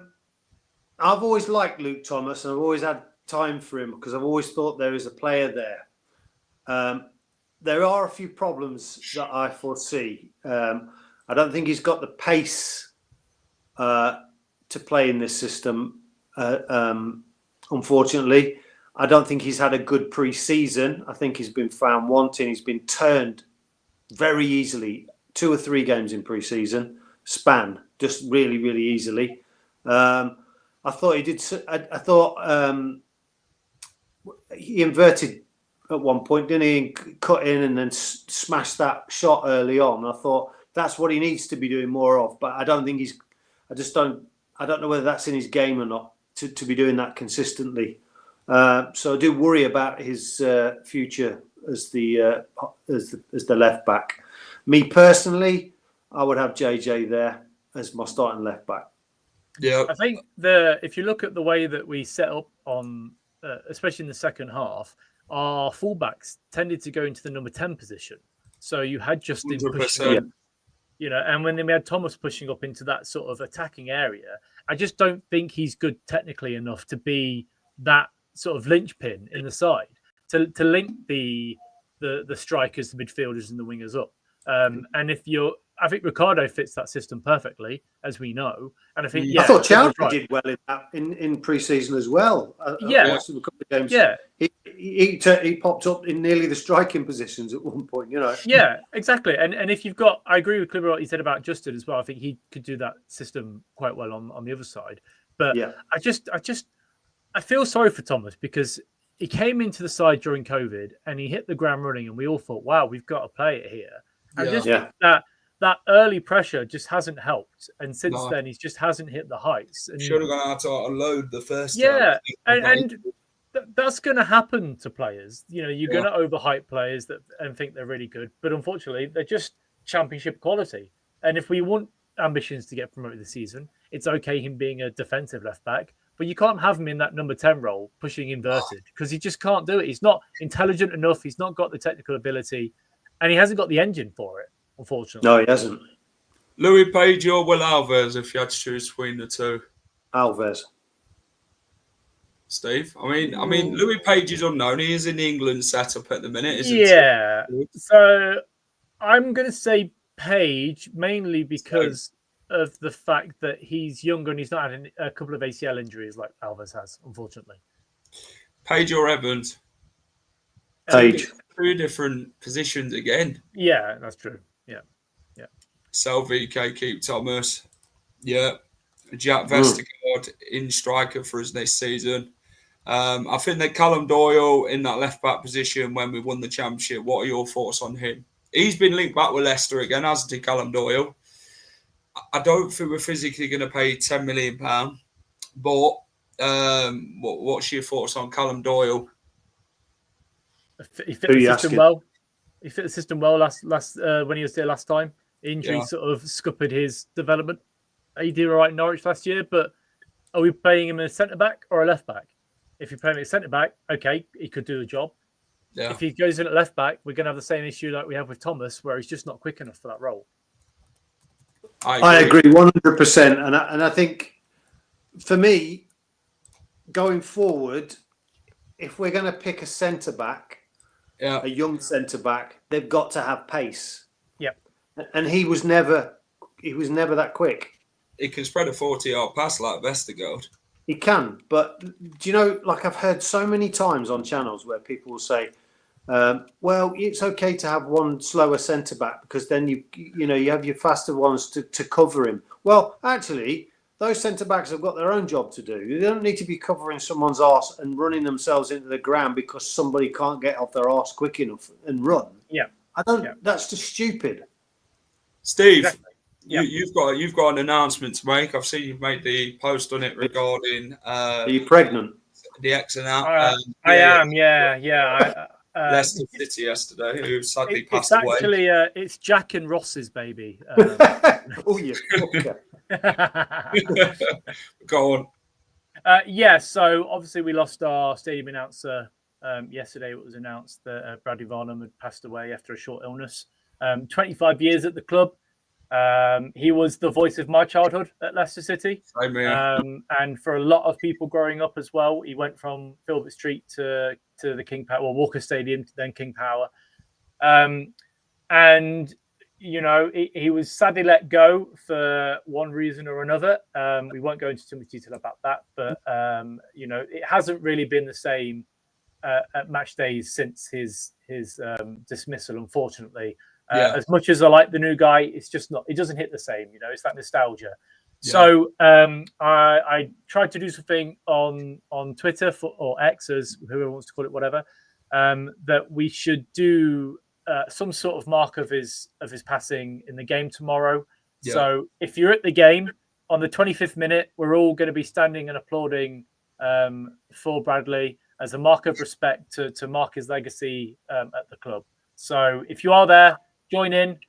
S3: always liked Luke Thomas, and I've always had time for him because I've always thought there is a player there. There are a few problems that I foresee. I don't think he's got the pace to play in this system. Unfortunately, I don't think he's had a good pre-season. I think he's been found wanting. He's been turned very easily. 2 or 3 games in pre-season span, just really, really easily. I thought he did. I thought he inverted at one point, didn't he? And cut in and then smashed that shot early on. I thought that's what he needs to be doing more of. But I don't think he's. I don't know whether that's in his game or not to be doing that consistently. So I do worry about his future as the left back. Me personally, I would have JJ there as my starting left back.
S1: Yeah,
S2: I think if you look at the way that we set up on, especially in the second half, our fullbacks tended to go into the number 10 position. So you had Justin pushing up, and when we had Thomas pushing up into that sort of attacking area, I just don't think he's good technically enough to be that sort of linchpin in the side to link the strikers, the midfielders, and the wingers up. And I think Ricardo fits that system perfectly, as we know. And I think,
S3: I thought Chelsea did well in pre-season as well.
S2: I
S3: watched a couple of games.
S2: Yeah,
S3: he popped up in nearly the striking positions at one point.
S2: Yeah, exactly. And if you've got, I agree with Clibber what he said about Justin as well. I think he could do that system quite well on the other side. But I feel sorry for Thomas because he came into the side during COVID and he hit the ground running, and we all thought, wow, we've got a player here. And that early pressure just hasn't helped, and since then he just hasn't hit the heights. And
S1: should have gone out to unload the first.
S2: And that's going to happen to players. You're going to overhype players and think they're really good, but unfortunately, they're just championship quality. And if we want ambitions to get promoted this season, it's okay him being a defensive left back, but you can't have him in that number 10 role pushing inverted because he just can't do it. He's not intelligent enough. He's not got the technical ability, and he hasn't got the engine for it. Unfortunately,
S3: no, he hasn't.
S1: Louis Page or Will Alves, if you had to choose between the two?
S3: Alves.
S1: Steve, I mean, Louis Page is unknown. He is in the England setup at the minute, isn't he?
S2: Yeah. So I'm going to say Page mainly because of the fact that he's younger and he's not had a couple of ACL injuries like Alves has, unfortunately.
S1: Page or Evans?
S3: Page.
S1: 2 different positions again.
S2: Yeah, that's true. Yeah.
S1: Sell VK, keep Thomas. Yeah. Jack Vestergaard in striker for us this season. I think that Callum Doyle in that left back position when we won the championship. What are your thoughts on him? He's been linked back with Leicester again, hasn't he, Callum Doyle? I don't think we're physically going to pay £10 million, but what's your thoughts on Callum Doyle?
S2: He fit the system well. He fit the system well last when he was there last time. Injury sort of scuppered his development. He did all right in Norwich last year, but are we playing him as a centre back or a left back? If you're playing him as centre back, okay, he could do the job. Yeah. If he goes in at left back, we're going to have the same issue like we have with Thomas, where he's just not quick enough for that role.
S3: I agree 100%, and I think for me, going forward, if we're going to pick a centre back, a young centre back, they've got to have pace.
S2: Yeah,
S3: and he was never that quick.
S1: He can spread a 40-yard pass like Vestergaard.
S3: He can, but do you know? Like I've heard so many times on channels where people will say, Well, it's okay to have one slower centre back because then you have your faster ones to cover him. Well, actually, those centre backs have got their own job to do. They don't need to be covering someone's arse and running themselves into the ground because somebody can't get off their arse quick enough and run.
S2: Yeah,
S3: I don't. Yeah. That's just stupid.
S1: Steve,
S2: exactly.
S1: you've got an announcement to make. I've seen you've made the post on it regarding.
S3: Are you pregnant?
S1: The ex and out.
S2: I am. Yeah.
S1: Leicester City yesterday, who sadly passed away.
S2: It's actually it's Jack and Ross's baby.
S3: Oh yeah.
S1: Go on.
S2: So obviously we lost our stadium announcer yesterday. It was announced that Bradley Varnum had passed away after a short illness. 25 years at the club. He was the voice of my childhood at Leicester City.
S1: Same here.
S2: And for a lot of people growing up as well, he went from Filbert Street to the King Power, well, Walker Stadium to then King Power. And, he was sadly let go for one reason or another. We won't go into too much detail about that, but, it hasn't really been the same at match days since his dismissal, unfortunately. As much as I like the new guy, it's just not. It doesn't hit the same. It's that nostalgia. Yeah. So I tried to do something on Twitter or X, as whoever wants to call it, whatever. That we should do some sort of mark of his passing in the game tomorrow. Yeah. So if you're at the game on the 25th minute, we're all going to be standing and applauding for Bradley as a mark of respect to mark his legacy at the club. So if you are there, join in,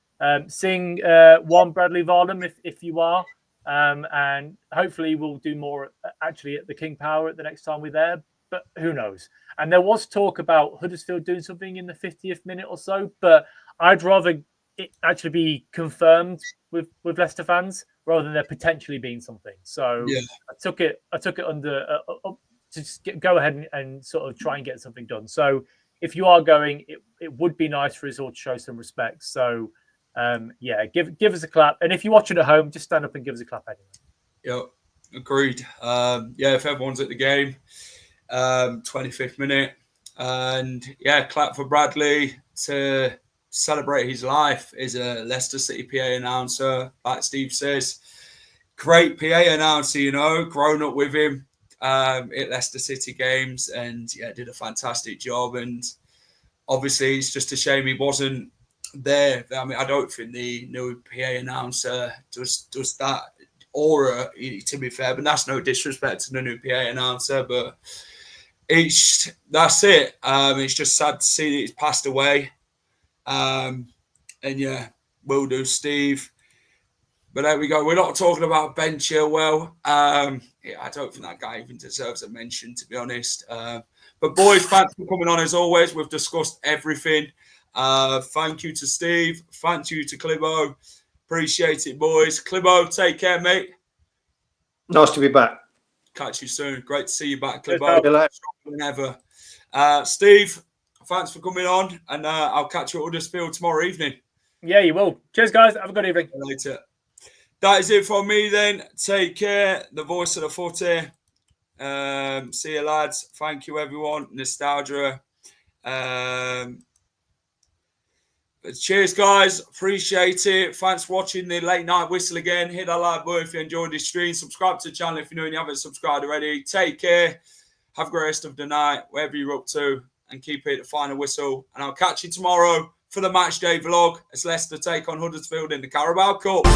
S2: sing one Bradley Varnum if you are, and hopefully we'll do more actually at the King Power at the next time we're there, but who knows. And there was talk about Huddersfield doing something in the 50th minute or so, but I'd rather it actually be confirmed with Leicester fans rather than there potentially being something. So yeah. I took it under to just go ahead and sort of try and get something done. So if you are going, it would be nice for us all to show some respect. So, give us a clap. And if you're watching at home, just stand up and give us a clap anyway.
S1: Yeah, agreed. If everyone's at the game, 25th minute. And, clap for Bradley to celebrate his life as a Leicester City PA announcer. Like Steve says, great PA announcer, grown up with him. At Leicester City games and did a fantastic job. And obviously it's just a shame he wasn't there. I mean, I don't think the new PA announcer does that aura, to be fair, but that's no disrespect to the new PA announcer, but that's it. It's just sad to see that he's passed away. Will do, Steve. But there we go. We're not talking about Ben Chilwell. I don't think that guy even deserves a mention, to be honest. But boys, thanks for coming on as always. We've discussed everything. Thank you to Steve. Thank you to Clibo. Appreciate it, boys. Clibo, take care, mate.
S3: Nice to be back.
S1: Catch you soon. Great to see you back, Clibo. Stronger than ever. Steve, thanks for coming on. And I'll catch you at Huddersfield tomorrow evening.
S2: Yeah, you will. Cheers, guys. Have a good evening.
S1: Later. That is it from me then. Take care. The voice of the footy. See you, lads. Thank you, everyone. Nostalgia. Cheers, guys. Appreciate it. Thanks for watching the Late Night Whistle again. Hit that like button if you enjoyed this stream. Subscribe to the channel if you're new and you haven't subscribed already. Take care. Have a great rest of the night, wherever you're up to. And keep it the final whistle. And I'll catch you tomorrow for the match day vlog as Leicester take on Huddersfield in the Carabao Cup.